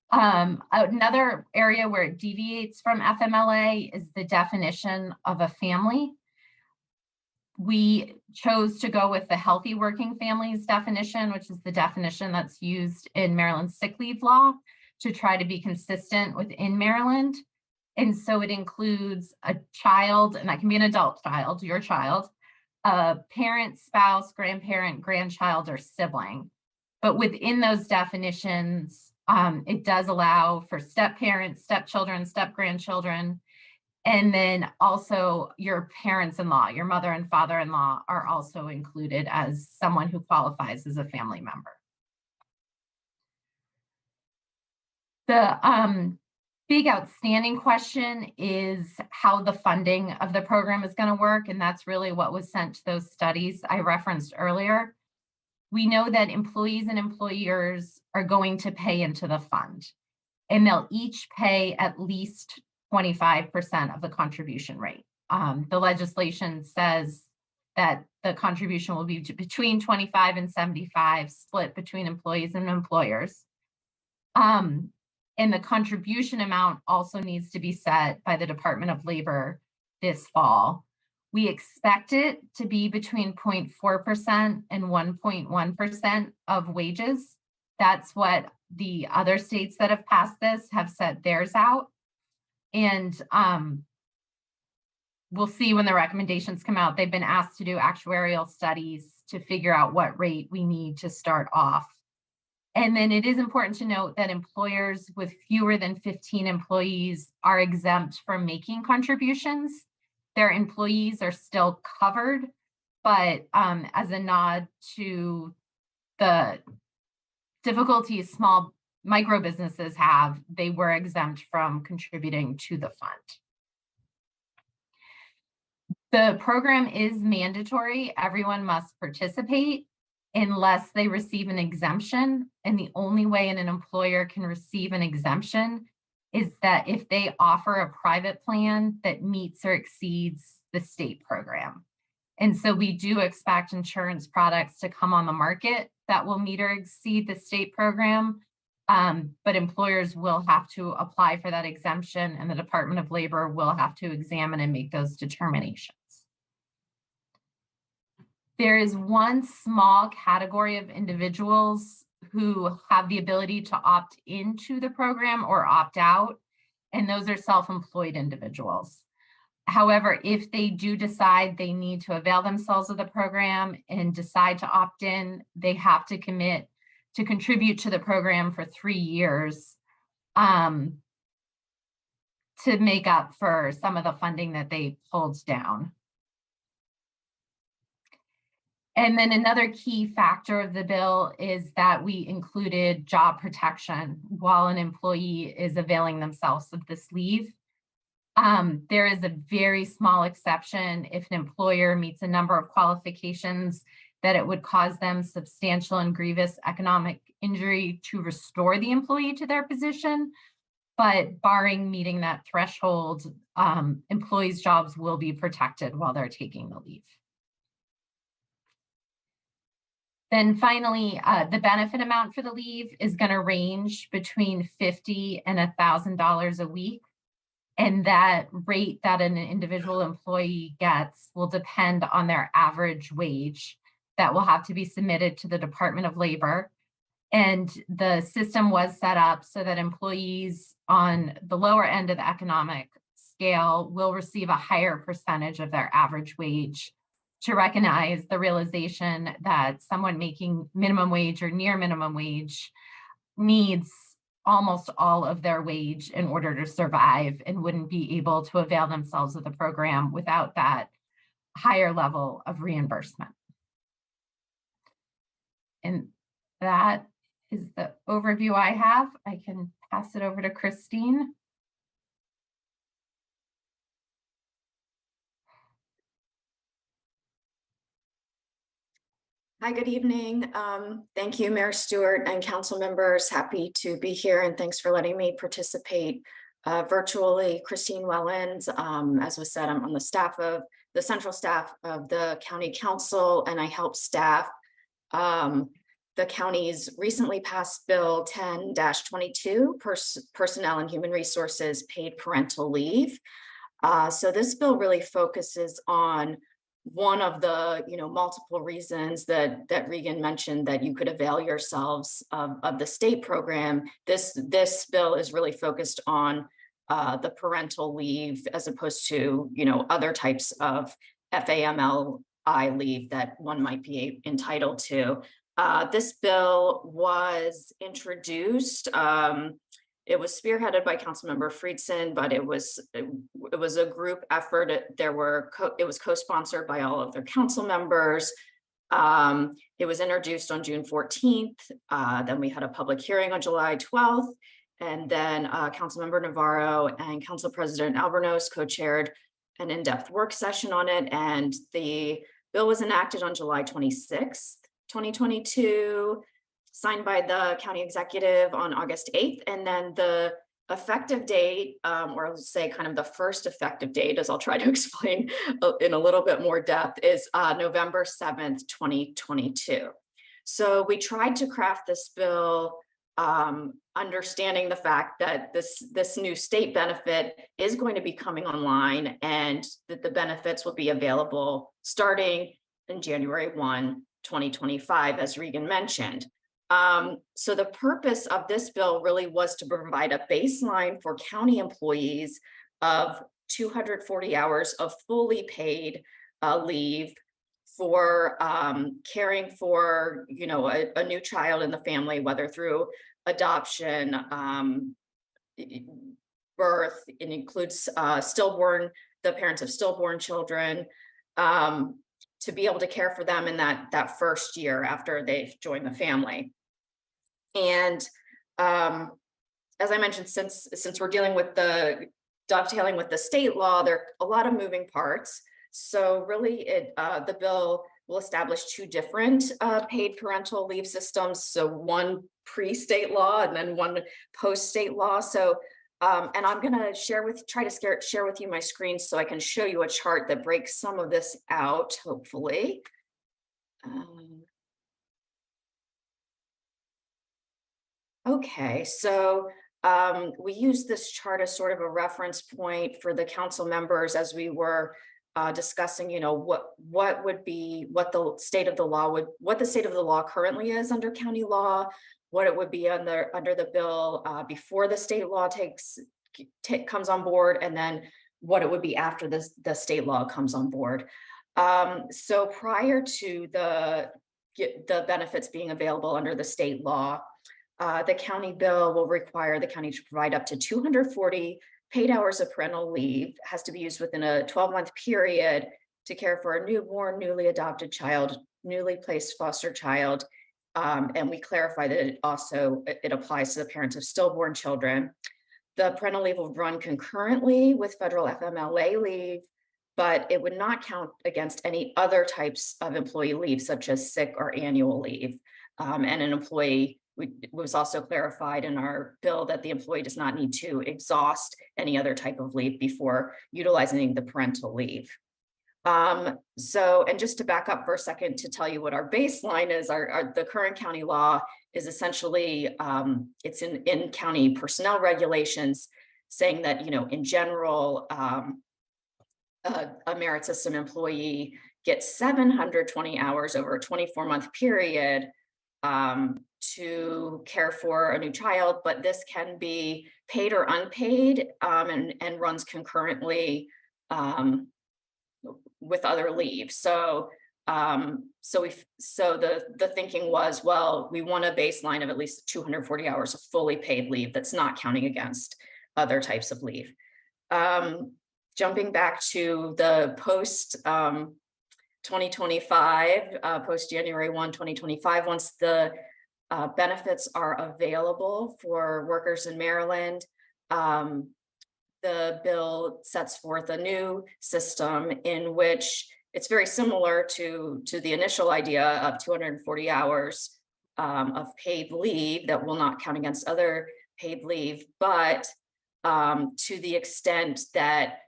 Another area where it deviates from FMLA is the definition of a family. We chose to go with the Healthy Working Families definition, which is the definition that's used in Maryland's sick leave law, to try to be consistent within Maryland. And so it includes a child, and that can be an adult child, your child, a parent, spouse, grandparent, grandchild, or sibling. But within those definitions, it does allow for step-parents, stepchildren, step-grandchildren, and then also your parents-in-law, your mother and father-in-law are also included as someone who qualifies as a family member. The big outstanding question is how the funding of the program is going to work, and that's really what was sent to those studies I referenced earlier. We know that employees and employers are going to pay into the fund, and they'll each pay at least 25% of the contribution rate. The legislation says that the contribution will be between 25 and 75, split between employees and employers. And the contribution amount also needs to be set by the Department of Labor this fall. We expect it to be between 0.4% and 1.1% of wages. That's what the other states that have passed this have set theirs out. And we'll see when the recommendations come out. They've been asked to do actuarial studies to figure out what rate we need to start off. And then it is important to note that employers with fewer than 15 employees are exempt from making contributions. Their employees are still covered, but as a nod to the difficulties small micro businesses have, they were exempt from contributing to the fund. The program is mandatory. Everyone must participate unless they receive an exemption. And the only way an employer can receive an exemption is that if they offer a private plan that meets or exceeds the state program. And so we do expect insurance products to come on the market that will meet or exceed the state program, but employers will have to apply for that exemption, and the Department of Labor will have to examine and make those determinations. There is one small category of individuals who have the ability to opt into the program or opt out, and those are self-employed individuals. However, if they do decide they need to avail themselves of the program and decide to opt in, they have to commit to contribute to the program for 3 years to make up for some of the funding that they pulled down. And then another key factor of the bill is that we included job protection while an employee is availing themselves of this leave. There is a very small exception if an employer meets a number of qualifications that it would cause them substantial and grievous economic injury to restore the employee to their position. But barring meeting that threshold, employees' jobs will be protected while they're taking the leave. Then finally, the benefit amount for the leave is going to range between $50 and $1,000 a week. And that rate that an individual employee gets will depend on their average wage that will have to be submitted to the Department of Labor. And the system was set up so that employees on the lower end of the economic scale will receive a higher percentage of their average wage to recognize the realization that someone making minimum wage or near minimum wage needs almost all of their wage in order to survive and wouldn't be able to avail themselves of the program without that higher level of reimbursement. And that is the overview I have. I can pass it over to Christine. Hi, good evening. Thank you, Mayor Stewart and council members. Happy to be here and thanks for letting me participate virtually. Christine Wellens, as was said, I'm on the staff of the central staff of the county council, and I help staff the county's recently passed bill 10-22, personnel and human resources paid parental leave. So this bill really focuses on one of the multiple reasons that Regan mentioned that you could avail yourselves of the state program. This bill is really focused on the parental leave as opposed to other types of FAMLI leave that one might be entitled to. This bill was introduced. It was spearheaded by Councilmember Friedson, but it was a group effort. It was co-sponsored by all of their council members. It was introduced on June 14th. Then we had a public hearing on July 12th. And then Councilmember Navarro and Council President Albornoz co-chaired an in-depth work session on it. And the bill was enacted on July 26th, 2022. Signed by the county executive on August 8th. And then the effective date, or I'll say kind of the first effective date, as I'll try to explain in a little bit more depth, is November 7th, 2022. So we tried to craft this bill understanding the fact that this new state benefit is going to be coming online and that the benefits will be available starting in January 1, 2025, as Regan mentioned. So the purpose of this bill really was to provide a baseline for county employees of 240 hours of fully paid leave for caring for, a new child in the family, whether through adoption, birth. It includes the parents of stillborn children, to be able to care for them in that first year after they've joined the family. And as I mentioned, since we're dealing with dovetailing with the state law, there are a lot of moving parts. So really the bill will establish two different paid parental leave systems. So one pre-state law and then one post-state law. So and I'm gonna try to share with you my screen so I can show you a chart that breaks some of this out, hopefully. Okay, so we use this chart as sort of a reference point for the council members as we were discussing, what would be, what the state of the law currently is under county law, what it would be under the bill before the state law comes on board, and then what it would be after the state law comes on board. So prior to the benefits being available under the state law, the county bill will require the county to provide up to 240 paid hours of parental leave, has to be used within a 12-month period to care for a newborn, newly adopted child, newly placed foster child. And we clarify that it applies to the parents of stillborn children. The parental leave will run concurrently with federal FMLA leave, but it would not count against any other types of employee leave, such as sick or annual leave. And an employee, it was also clarified in our bill that the employee does not need to exhaust any other type of leave before utilizing the parental leave. And just to back up for a second to tell you what our baseline is, the current county law is essentially, it's in county personnel regulations saying that, in general, a merit system employee gets 720 hours over a 24-month period to care for a new child, but this can be paid or unpaid, and runs concurrently with other leave. So the thinking was, well, we want a baseline of at least 240 hours of fully paid leave that's not counting against other types of leave. Jumping back to the post 2025, post January 1, 2025, once the benefits are available for workers in Maryland, the bill sets forth a new system in which it's very similar to the initial idea of 240 hours of paid leave that will not count against other paid leave, but to the extent that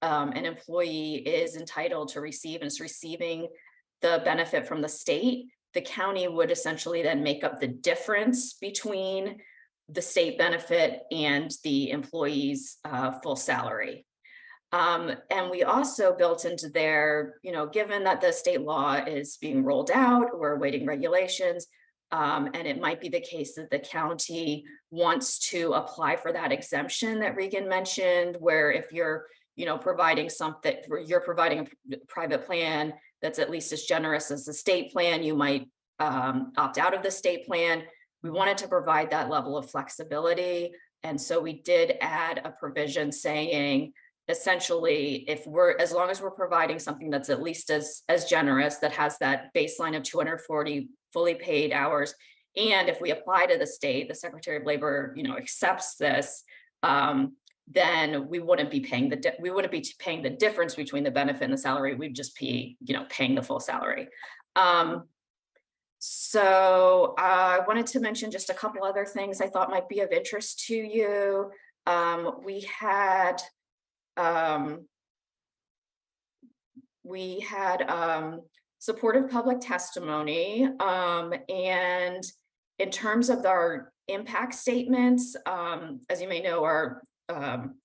an employee is entitled to receive and is receiving the benefit from the state, the county would essentially then make up the difference between the state benefit and the employee's full salary. And we also built into there, given that the state law is being rolled out, we're awaiting regulations, and it might be the case that the county wants to apply for that exemption that Regan mentioned, where if you're providing something, you're providing a private plan that's at least as generous as the state plan, you might opt out of the state plan. We wanted to provide that level of flexibility. And so we did add a provision saying, essentially, as long as we're providing something that's at least as generous, that has that baseline of 240 fully paid hours, and if we apply to the state, the Secretary of Labor, accepts this, then we wouldn't be paying the difference between the benefit and the salary. We'd just be, paying the full salary. So I wanted to mention just a couple other things I thought might be of interest to you. We had supportive public testimony, and in terms of our impact statements, as you may know, our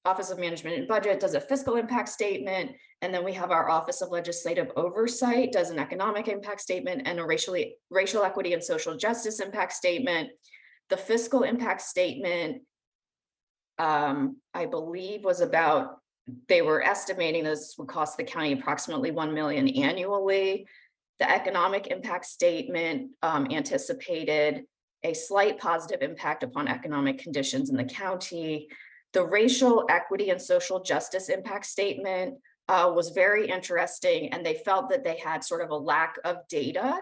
Office of Management and Budget does a fiscal impact statement, and then we have our Office of Legislative Oversight does an economic impact statement and a racial equity and social justice impact statement. The fiscal impact statement, I believe, was about, they were estimating this would cost the county approximately $1 million annually. The economic impact statement anticipated a slight positive impact upon economic conditions in the county. The racial equity and social justice impact statement was very interesting, and they felt that they had sort of a lack of data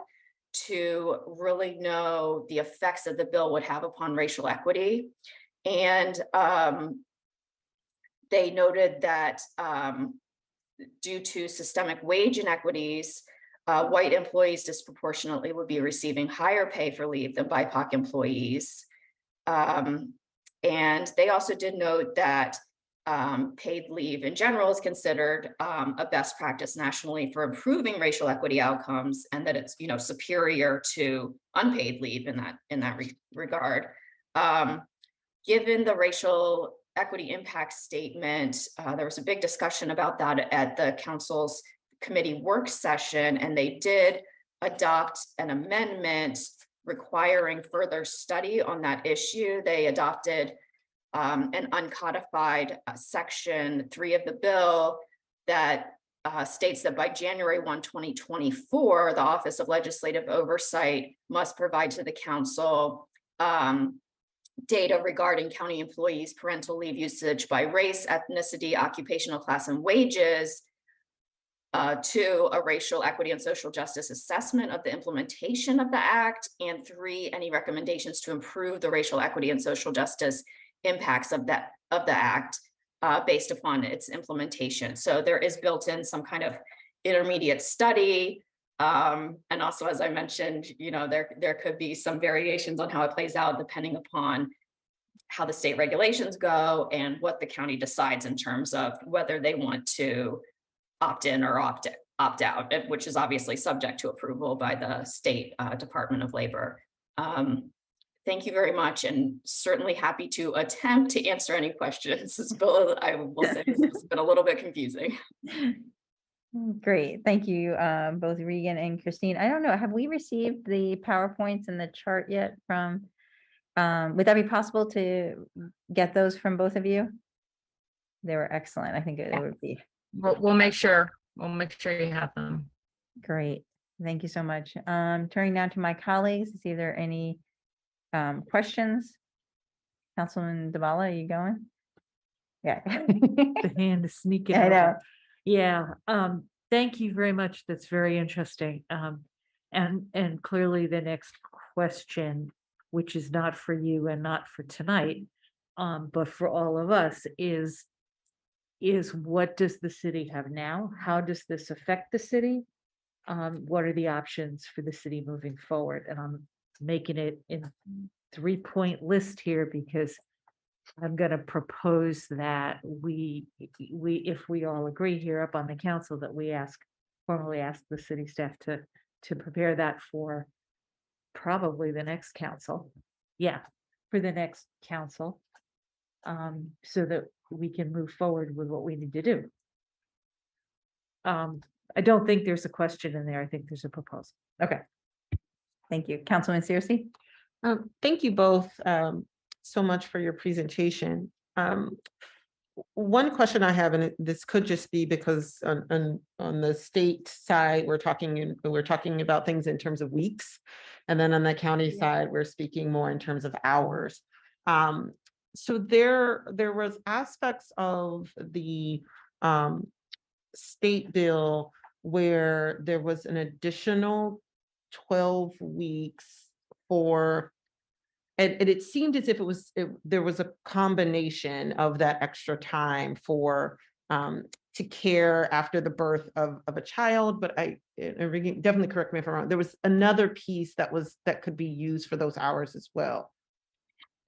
to really know the effects that the bill would have upon racial equity. And they noted that due to systemic wage inequities, white employees disproportionately would be receiving higher pay for leave than BIPOC employees. And they also did note that paid leave in general is considered a best practice nationally for improving racial equity outcomes, and that it's superior to unpaid leave in that regard. Given the racial equity impact statement, there was a big discussion about that at the council's committee work session, and they did adopt an amendment requiring further study on that issue. They adopted an uncodified section 3 of the bill that states that by January 1, 2024, the Office of Legislative Oversight must provide to the council data regarding county employees' parental leave usage by race, ethnicity, occupational class, and wages, to a racial equity and social justice assessment of the implementation of the act, and 3, any recommendations to improve the racial equity and social justice impacts of the act based upon its implementation. So there is built in some kind of intermediate study. And also, as I mentioned, there could be some variations on how it plays out depending upon how the state regulations go and what the county decides in terms of whether they want to opt in or opt out, which is obviously subject to approval by the state Department of Labor. Thank you very much, and certainly happy to attempt to answer any questions. I will say it's been a little bit confusing. Great, thank you, both Regan and Christine. I don't know, have we received the PowerPoints and the chart yet from, would that be possible to get those from both of you? They were excellent. I think it would be. We'll make sure you have them. Great, thank you so much. Turning now to my colleagues to see if there are any questions. Councilman Dabala, are you going? Yeah. The hand is sneaking I know. over. Yeah, thank you very much. That's very interesting. And clearly the next question, which is not for you and not for tonight, but for all of us, is what does the city have now? How does this affect the city? What are the options for the city moving forward? And I'm making it in 3-point list here because I'm going to propose that we, if we all agree here up on the council, that we formally ask the city staff to prepare that for probably the next council. Yeah, for the next council, so that we can move forward with what we need to do. I don't think there's a question in there. I think there's a proposal. Okay. Thank you. Councilman Searcy? Thank you both so much for your presentation. One question I have, and this could just be because on the state side, we're talking about things in terms of weeks, and then on the county side, we're speaking more in terms of hours. So there was aspects of the state bill where there was an additional 12 weeks for, and it seemed as if there was a combination of that extra time for to care after the birth of a child, but definitely correct me if I'm wrong. There was another piece that could be used for those hours as well.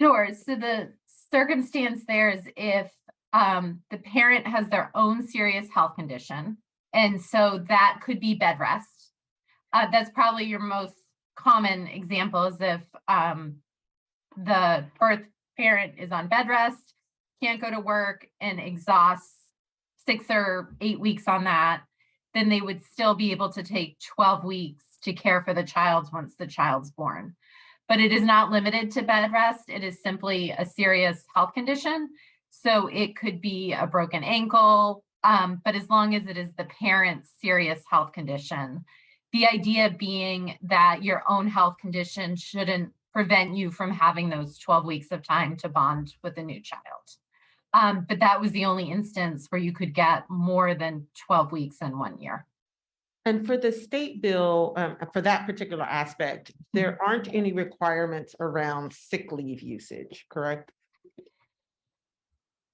Sure. So the circumstance there is if the parent has their own serious health condition, and so that could be bed rest. That's probably your most common example, is if the birth parent is on bed rest, can't go to work, and exhausts 6 or 8 weeks on that, then they would still be able to take 12 weeks to care for the child once the child's born. But it is not limited to bed rest. It is simply a serious health condition. So it could be a broken ankle, but as long as it is the parent's serious health condition, the idea being that your own health condition shouldn't prevent you from having those 12 weeks of time to bond with a new child. But that was the only instance where you could get more than 12 weeks in 1 year. And for the state bill, for that particular aspect, there aren't any requirements around sick leave usage, correct?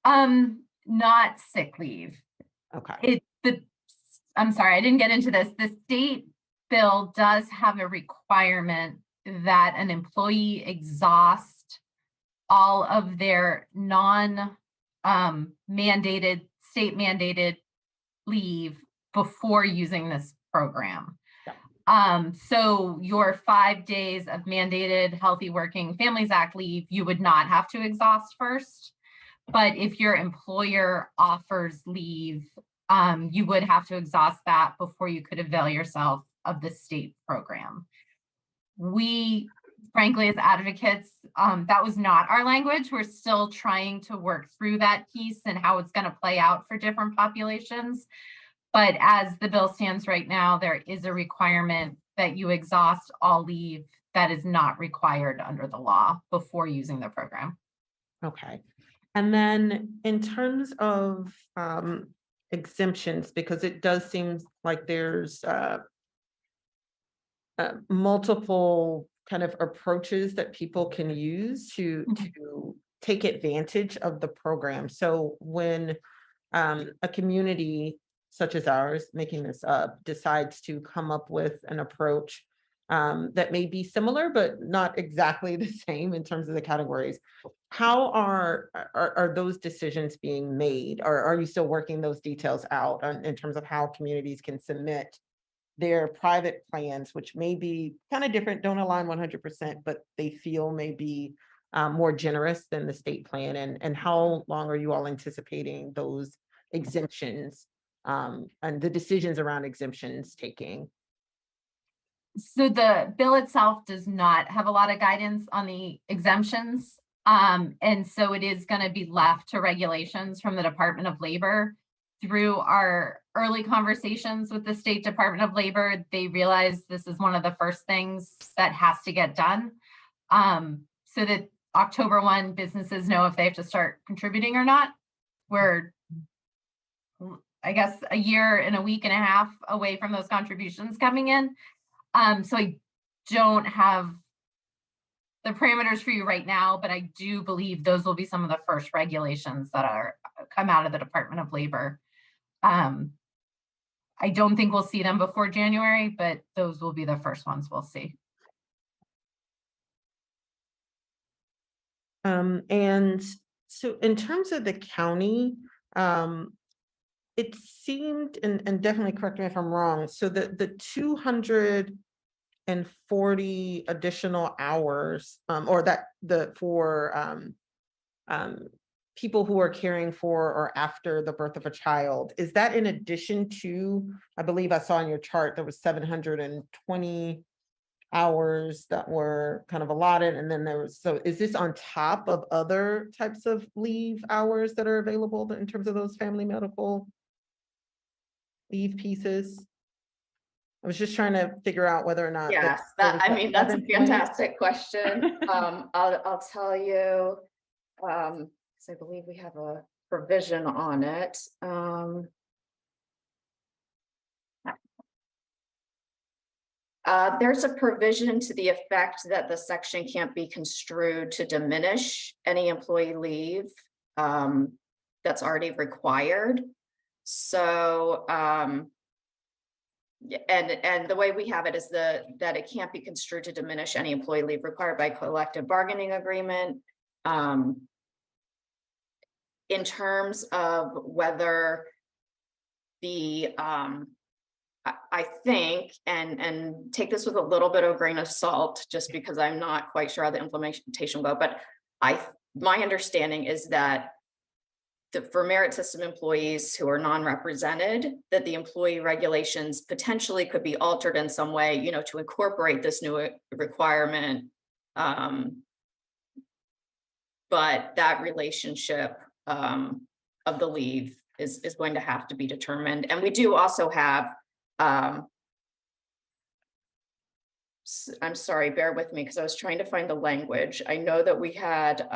Not sick leave. Okay. I'm sorry, I didn't get into this. The state bill does have a requirement that an employee exhaust all of their non-mandated, state mandated leave before using this program. So your 5 days of mandated Healthy Working Families Act leave, you would not have to exhaust first. But if your employer offers leave, you would have to exhaust that before you could avail yourself of the state program. We, frankly, as advocates, that was not our language. We're still trying to work through that piece and how it's going to play out for different populations. But as the bill stands right now, there is a requirement that you exhaust all leave that is not required under the law before using the program. Okay. And then in terms of exemptions, because it does seem like there's multiple kind of approaches that people can use to take advantage of the program. So when a community such as ours, making this up, decides to come up with an approach that may be similar, but not exactly the same in terms of the categories, how are those decisions being made? Or are you still working those details out in terms of how communities can submit their private plans, which may be kind of different, don't align 100%, but they feel may be more generous than the state plan? And how long are you all anticipating those exemptions and the decisions around exemptions taking? So the bill itself does not have a lot of guidance on the exemptions. And so it is going to be left to regulations from the Department of Labor. Through our early conversations with the State Department of Labor, they realized this is one of the first things that has to get done. So that October 1, businesses know if they have to start contributing or not. We're, I guess, a year and a week and a half away from those contributions coming in. So I don't have the parameters for you right now, but I do believe those will be some of the first regulations that come out of the Department of Labor. I don't think we'll see them before January, but those will be the first ones we'll see. And so in terms of the county, it seemed, and definitely correct me if I'm wrong, so the 240 additional hours, or that for people who are caring for or after the birth of a child, is that in addition to, I believe I saw in your chart, there was 720 hours that were kind of allotted, and then there was, so is this on top of other types of leave hours that are available in terms of those family medical leave pieces? I was just trying to figure out whether or not. Yes, I mean, that's a fantastic question. I'll tell you, because I believe we have a provision on it. There's a provision to the effect that the section can't be construed to diminish any employee leave that's already required. So, and the way we have it is that it can't be construed to diminish any employee leave required by collective bargaining agreement. In terms of whether the, I think, and take this with a little bit of a grain of salt, just because I'm not quite sure how the implementation will go, but my understanding is that for merit system employees who are non-represented, that the employee regulations potentially could be altered in some way, you know, to incorporate this new requirement. But that relationship of the leave is going to have to be determined. And we do also have, I'm sorry, bear with me, because I was trying to find the language. I know that we had,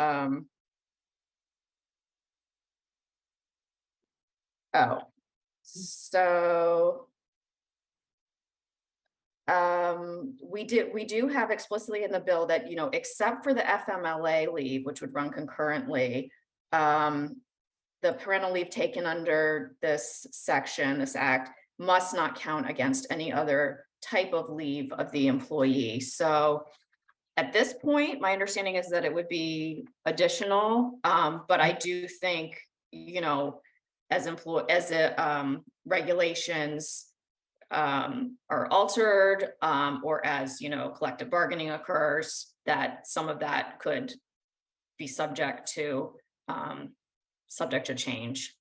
we do have explicitly in the bill that, you know, except for the FMLA leave, which would run concurrently, the parental leave taken under this section, this act, must not count against any other type of leave of the employee. So at this point, my understanding is that it would be additional, but I do think, you know, as regulations are altered, or as, you know, collective bargaining occurs, that some of that could be subject to subject to change.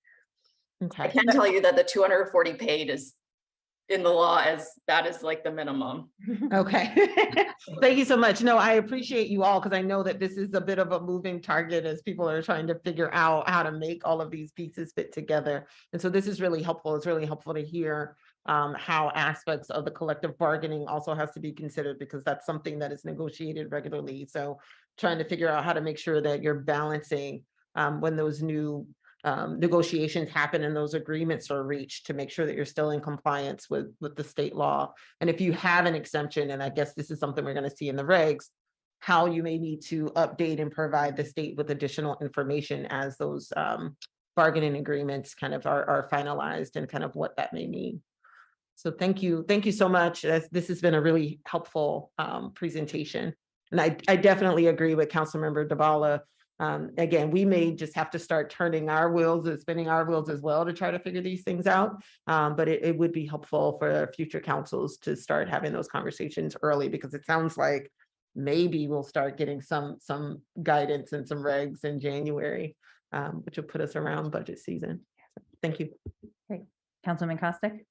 Okay. I can tell you that the 240 paid is in the law as that is like the minimum. Okay. Thank you so much. No, I appreciate you all because I know that this is a bit of a moving target as people are trying to figure out how to make all of these pieces fit together. And so this is really helpful. It's really helpful to hear how aspects of the collective bargaining also has to be considered because that's something that is negotiated regularly. So trying to figure out how to make sure that you're balancing when those new negotiations happen and those agreements are reached to make sure that you're still in compliance with the state law. And if you have an exemption, and I guess this is something we're going to see in the regs, how you may need to update and provide the state with additional information as those bargaining agreements kind of are finalized and kind of what that may mean. So thank you so much. This has been a really helpful presentation. And I definitely agree with Councilmember Dabala. Again, we may just have to start turning our wheels and spinning our wheels as well to try to figure these things out. But it would be helpful for future councils to start having those conversations early because it sounds like maybe we'll start getting some guidance and some regs in January, which will put us around budget season. Thank you. Great. Councilman Costick?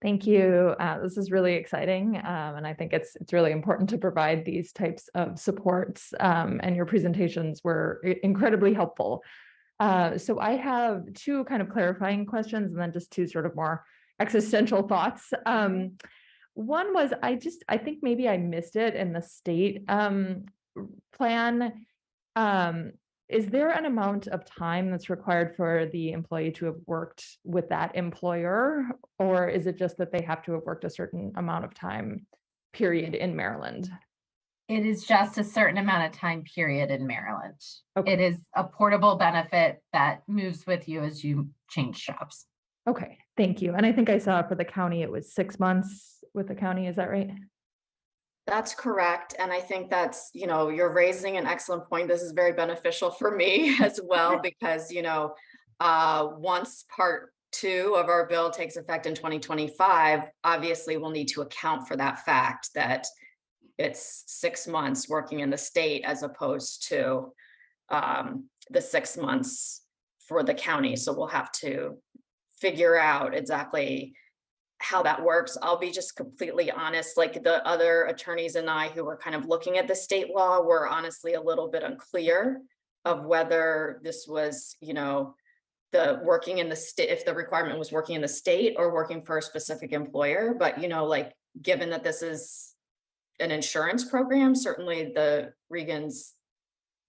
Thank you. This is really exciting. And I think it's really important to provide these types of supports. And your presentations were incredibly helpful. So I have two kind of clarifying questions and then just two sort of more existential thoughts. One was, I think maybe I missed it in the state plan. Is there an amount of time that's required for the employee to have worked with that employer? Or is it just that they have to have worked a certain amount of time period in Maryland? It is just a certain amount of time period in Maryland. Okay. It is a portable benefit that moves with you as you change jobs. Okay, thank you. And I think I saw for the county, it was 6 months with the county, is that right? That's correct. And I think that's, you're raising an excellent point. This is very beneficial for me as well, because, once part 2 of our bill takes effect in 2025, obviously we'll need to account for that fact that it's 6 months working in the state as opposed to the 6 months for the county. So we'll have to figure out exactly how that works. I'll be just completely honest, like the other attorneys and I who were kind of looking at the state law were honestly a little bit unclear of whether this was, the working in the state, if the requirement was working in the state or working for a specific employer. But, given that this is an insurance program, certainly the Regan's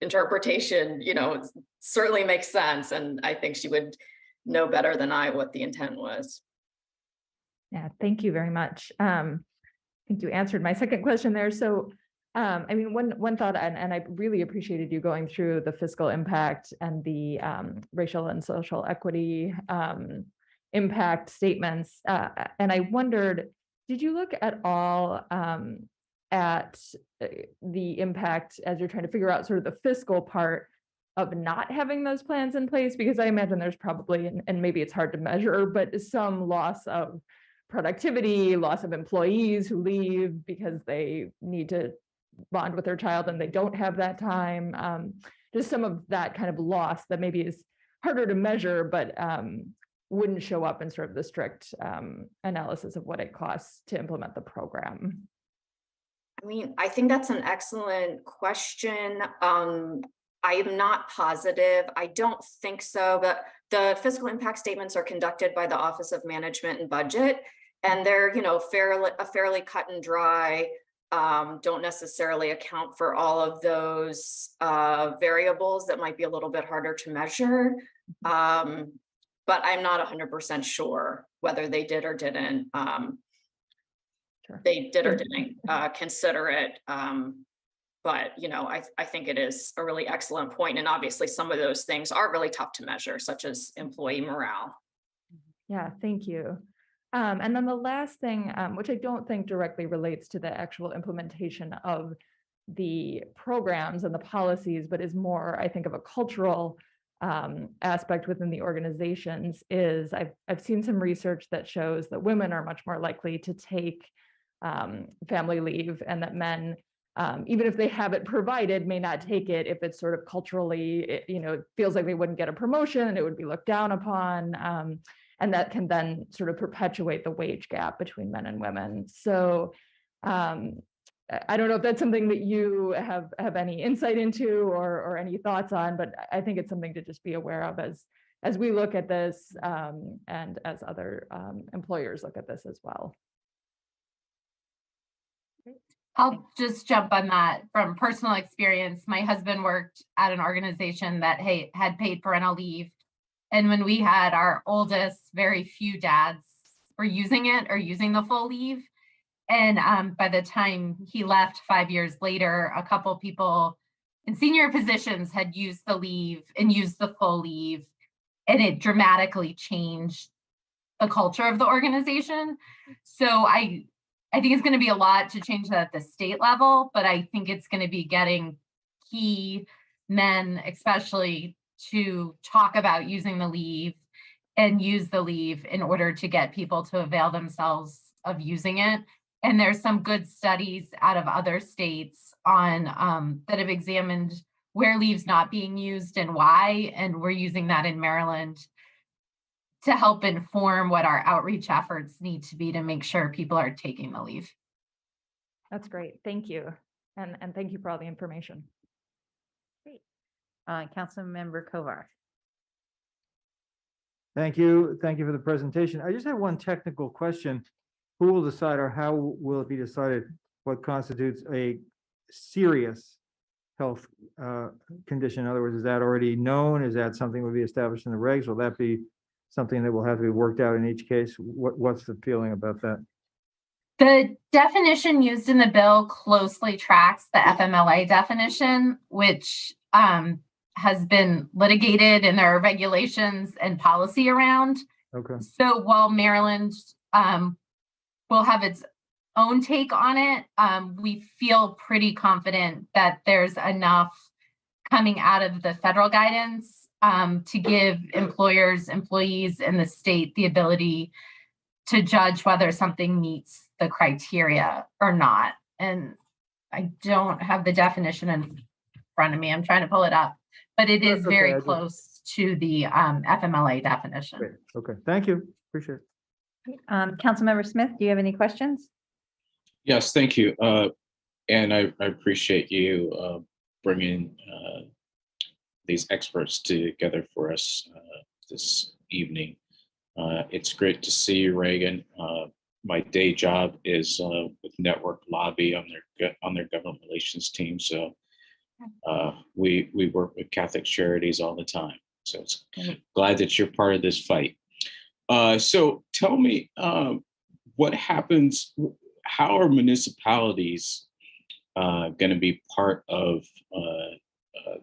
interpretation, certainly makes sense. And I think she would know better than I what the intent was. Yeah, thank you very much. I think you answered my second question there. So, one thought, and I really appreciated you going through the fiscal impact and the racial and social equity impact statements. And I wondered, did you look at all at the impact as you're trying to figure out sort of the fiscal part of not having those plans in place? Because I imagine there's probably, and maybe it's hard to measure, but some loss of productivity, loss of employees who leave because they need to bond with their child and they don't have that time. Just some of that kind of loss that maybe is harder to measure, but wouldn't show up in sort of the strict analysis of what it costs to implement the program. I think that's an excellent question. I am not positive. I don't think so, but the fiscal impact statements are conducted by the Office of Management and Budget, and they're, fairly cut and dry, don't necessarily account for all of those variables that might be a little bit harder to measure. But I'm not 100% sure whether they did or didn't. They did or didn't consider it. But, I think it is a really excellent point. And obviously some of those things are really tough to measure, such as employee morale. Yeah, thank you. And then the last thing, which I don't think directly relates to the actual implementation of the programs and the policies, but is more, I think, of a cultural aspect within the organizations, is I've seen some research that shows that women are much more likely to take family leave, and that men even if they have it provided, may not take it if it's sort of culturally, it feels like they wouldn't get a promotion and it would be looked down upon. And that can then sort of perpetuate the wage gap between men and women. So I don't know if that's something that you have any insight into or any thoughts on, but I think it's something to just be aware of as we look at this and as other employers look at this as well. I'll just jump on that from personal experience. My husband worked at an organization that had paid parental leave. And when we had our oldest, very few dads were using it or using the full leave. And by the time he left 5 years later, a couple people in senior positions had used the leave and used the full leave. And it dramatically changed the culture of the organization. So I think it's going to be a lot to change that at the state level, but I think it's going to be getting key men, especially, to talk about using the leave and use the leave in order to get people to avail themselves of using it. And there's some good studies out of other states on that have examined where leave's not being used and why, and we're using that in Maryland to help inform what our outreach efforts need to be to make sure people are taking the leave. That's great. Thank you. And thank you for all the information. Great. Councilmember Kovar. Thank you. Thank you for the presentation. I just have one technical question. Who will decide, or how will it be decided what constitutes a serious health condition? In other words, is that already known? Is that something that will be established in the regs? Will that be something that will have to be worked out in each case? What's the feeling about that? The definition used in the bill closely tracks the FMLA definition, which has been litigated, and there are regulations and policy around. Okay. So while Maryland will have its own take on it, we feel pretty confident that there's enough coming out of the federal guidance to give employers, employees in the state the ability to judge whether something meets the criteria or not. And I don't have the definition in front of me. I'm trying to pull it up, but it is very close to the FMLA definition. Great. Okay, thank you. Appreciate it. Councilmember Smith, do you have any questions? Yes, thank you. And I appreciate you bringing these experts together for us this evening. It's great to see you, Reagan. My day job is with Network Lobby on their government relations team. So we work with Catholic Charities all the time. So it's glad that you're part of this fight. So tell me what happens. How are municipalities going to be part of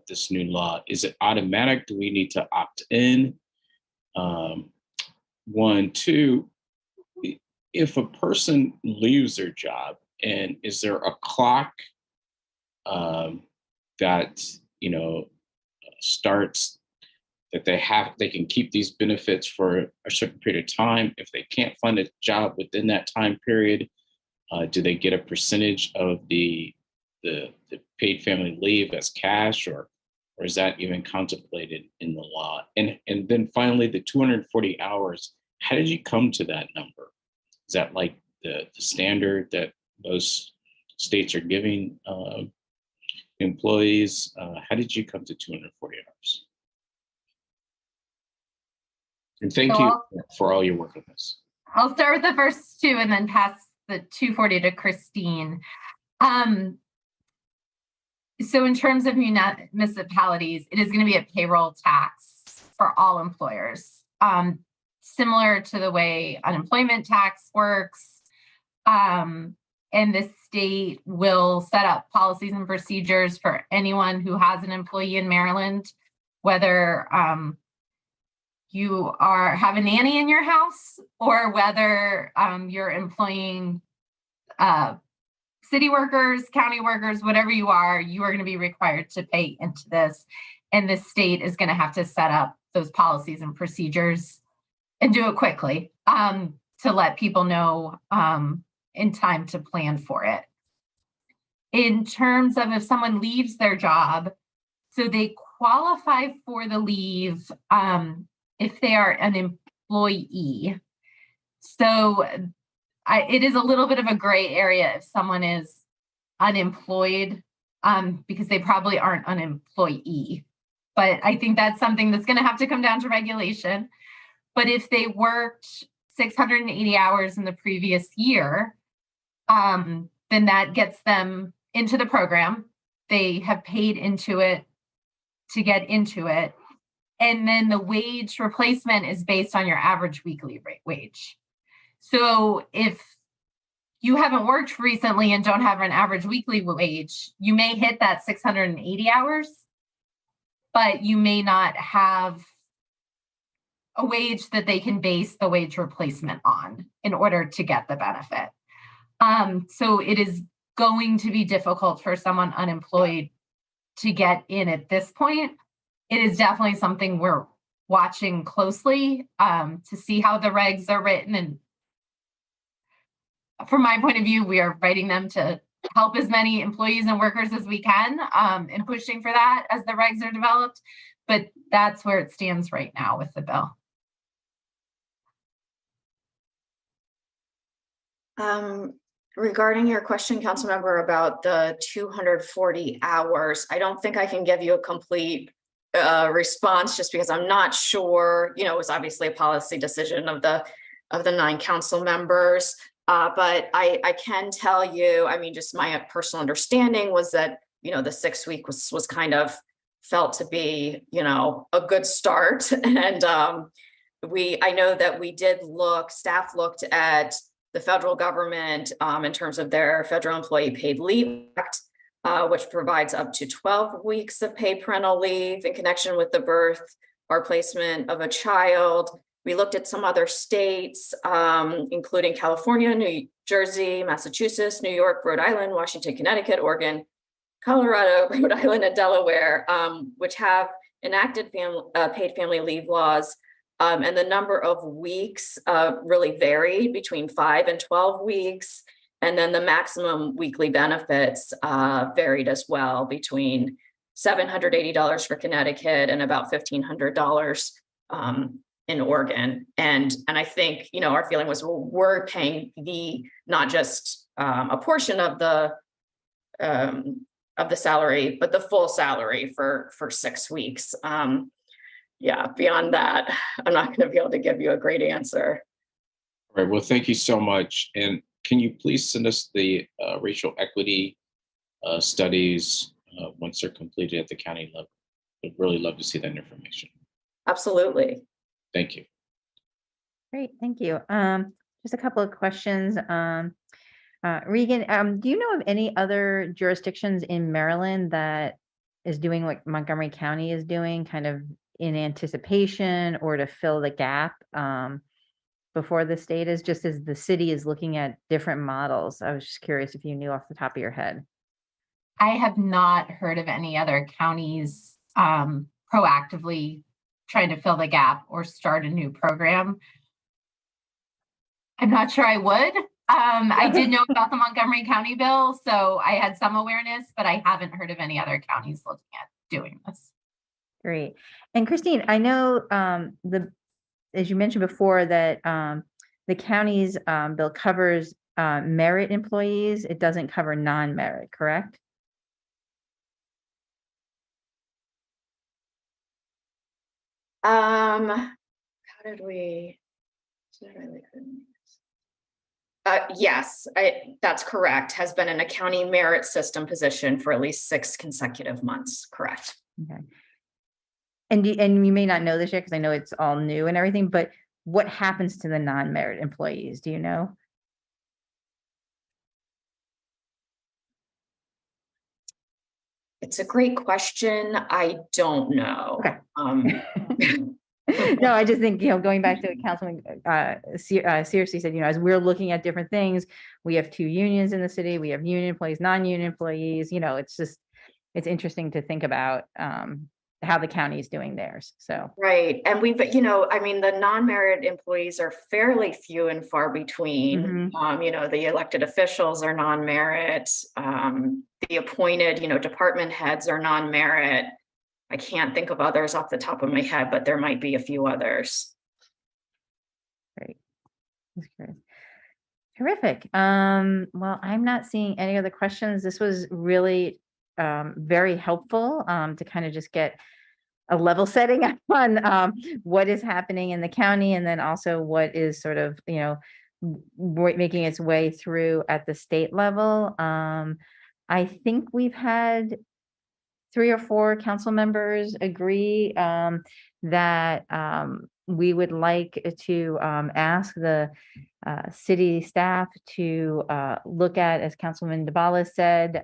this new law? Is it automatic? Do we need to opt in? One, two, if a person leaves their job, and is there a clock that starts that they can keep these benefits for a certain period of time? If they can't find a job within that time period, do they get a percentage of the paid family leave as cash, or is that even contemplated in the law? And then finally, the 240 hours, how did you come to that number? Is that like the standard that most states are giving employees? How did you come to 240 hours? And thank you for all your work on this. I'll start with the first two and then pass the 240 to Christine. So in terms of municipalities, it is going to be a payroll tax for all employers, similar to the way unemployment tax works. And the state will set up policies and procedures for anyone who has an employee in Maryland, whether you have a nanny in your house or whether you're employing city workers, county workers, whatever you are going to be required to pay into this. And the state is going to have to set up those policies and procedures and do it quickly to let people know in time to plan for it. in terms of if someone leaves their job, so they qualify for the leave if they are an employee. So it is a little bit of a gray area if someone is unemployed because they probably aren't an employee. But I think that's something that's going to have to come down to regulation. But if they worked 680 hours in the previous year, then that gets them into the program. They have paid into it to get into it. And then the wage replacement is based on your average weekly wage. So if you haven't worked recently and don't have an average weekly wage, you may hit that 680 hours, but you may not have a wage that they can base the wage replacement on in order to get the benefit. So it is going to be difficult for someone unemployed to get in at this point. It is definitely something we're watching closely to see how the regs are written. And from my point of view, we are writing them to help as many employees and workers as we can and pushing for that as the regs are developed. But that's where it stands right now with the bill. Regarding your question, Councilmember, about the 240 hours, I don't think I can give you a complete response just because I'm not sure. You know, it was obviously a policy decision of the 9 council members. But I can tell you, I mean, just my personal understanding was that, you know, the 6 week was kind of felt to be, you know, a good start. And I know that we did staff looked at the federal government in terms of their Federal Employee Paid Leave Act, which provides up to 12 weeks of paid parental leave in connection with the birth or placement of a child. We looked at some other states, including California, New Jersey, Massachusetts, New York, Rhode Island, Washington, Connecticut, Oregon, Colorado, Rhode Island, and Delaware, which have enacted paid family leave laws. And the number of weeks really varied between 5 and 12 weeks. And then the maximum weekly benefits varied as well, between $780 for Connecticut and about $1,500 in Oregon. And I think, you know, our feeling was, well, we're paying not just a portion of the salary, but the full salary for 6 weeks. Yeah, beyond that, I'm not going to be able to give you a great answer. All right, well, thank you so much. And can you please send us the racial equity studies once they're completed at the county level? I'd really love to see that information. Absolutely. Thank you. Great, thank you. Just a couple of questions. Regan, do you know of any other jurisdictions in Maryland that is doing what Montgomery County is doing, kind of in anticipation or to fill the gap before the state is, just as the city is looking at different models? I was just curious if you knew off the top of your head. I have not heard of any other counties proactively trying to fill the gap or start a new program. I'm not sure I would. I did know about the Montgomery County bill, so I had some awareness, but I haven't heard of any other counties looking at doing this. Great. And Christine, I know as you mentioned before, that the county's bill covers merit employees. It doesn't cover non-merit, correct? How did we? Yes, that's correct. Has been in a county merit system position for at least 6 consecutive months. Correct. Okay. And you may not know this yet because I know it's all new and everything, but what happens to the non-merit employees? Do you know? It's a great question. I don't know. Okay. No, I just think, going back to what Councilman seriously said, as we're looking at different things, we have 2 unions in the city, we have union employees, non-union employees, it's interesting to think about how the county is doing theirs. So, Right. And we've, I mean, the non-merit employees are fairly few and far between. The elected officials are non-merit. The appointed, department heads are non-merit. I can't think of others off the top of my head, but there might be a few others. great. That's great. Terrific. Well, I'm not seeing any other questions. This was really very helpful to kind of just get a level setting on what is happening in the county, and then also what is sort of, making its way through at the state level. I think we've had 3 or 4 council members agree that we would like to ask the city staff to look at, as Councilman DeBala said,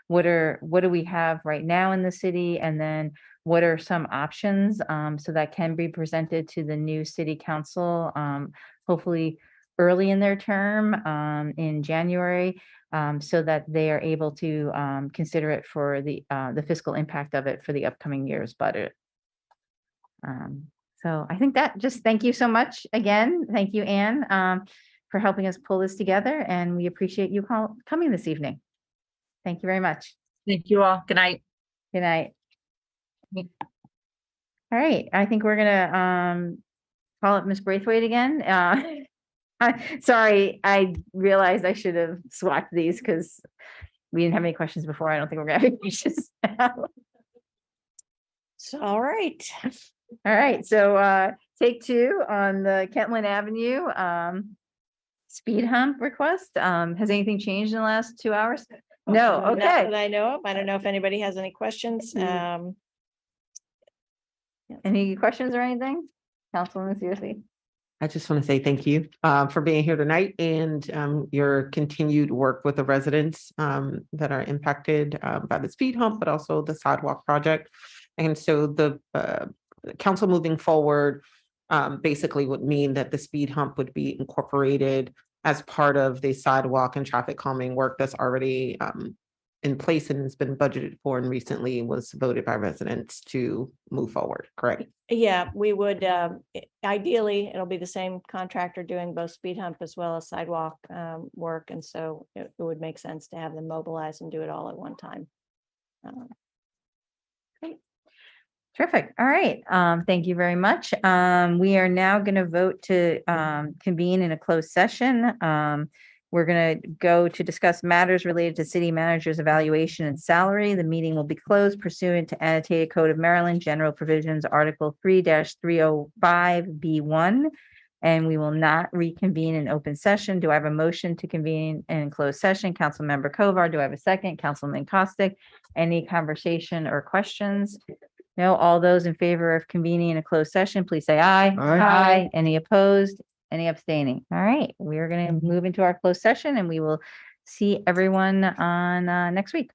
what do we have right now in the city, and then what are some options so that can be presented to the new city council, hopefully early in their term in January, so that they are able to consider it for the fiscal impact of it for the upcoming year's budget. So I think thank you so much again. Thank you, Anne, for helping us pull this together, and we appreciate you coming this evening. Thank you very much. Thank you all. Good night. Good night. All right, I think we're gonna call up Ms. Braithwaite again. Sorry, I realized I should have swapped these because we didn't have any questions before. I don't think we're gonna have any questions now. All right. All right, so take 2 on the Kentland Avenue speed hump request. Has anything changed in the last 2 hours? No, Not okay. that I know of. I don't know if anybody has any questions. Any questions or anything? Councilwoman Searcy? I just want to say thank you for being here tonight, and your continued work with the residents that are impacted by the speed hump, but also the sidewalk project. And so the council moving forward basically would mean that the speed hump would be incorporated as part of the sidewalk and traffic calming work that's already in place and has been budgeted for and recently was voted by residents to move forward, correct? Yeah, we would, ideally, it'll be the same contractor doing both speed hump as well as sidewalk work. And so it would make sense to have them mobilize and do it all at one time. Great. Terrific. All right. Thank you very much. We are now going to vote to convene in a closed session. We're going to go to discuss matters related to city manager's evaluation and salary. The meeting will be closed pursuant to Annotated Code of Maryland, General Provisions, Article 3-305B1, and we will not reconvene in open session. Do I have a motion to convene in closed session? Councilmember Kovar, do I have a second? Councilman Costick, any conversation or questions? No, all those in favor of convening in a closed session, please say aye. Aye. Any opposed? Any abstaining? All right, we are going to move into our closed session and we will see everyone on next week.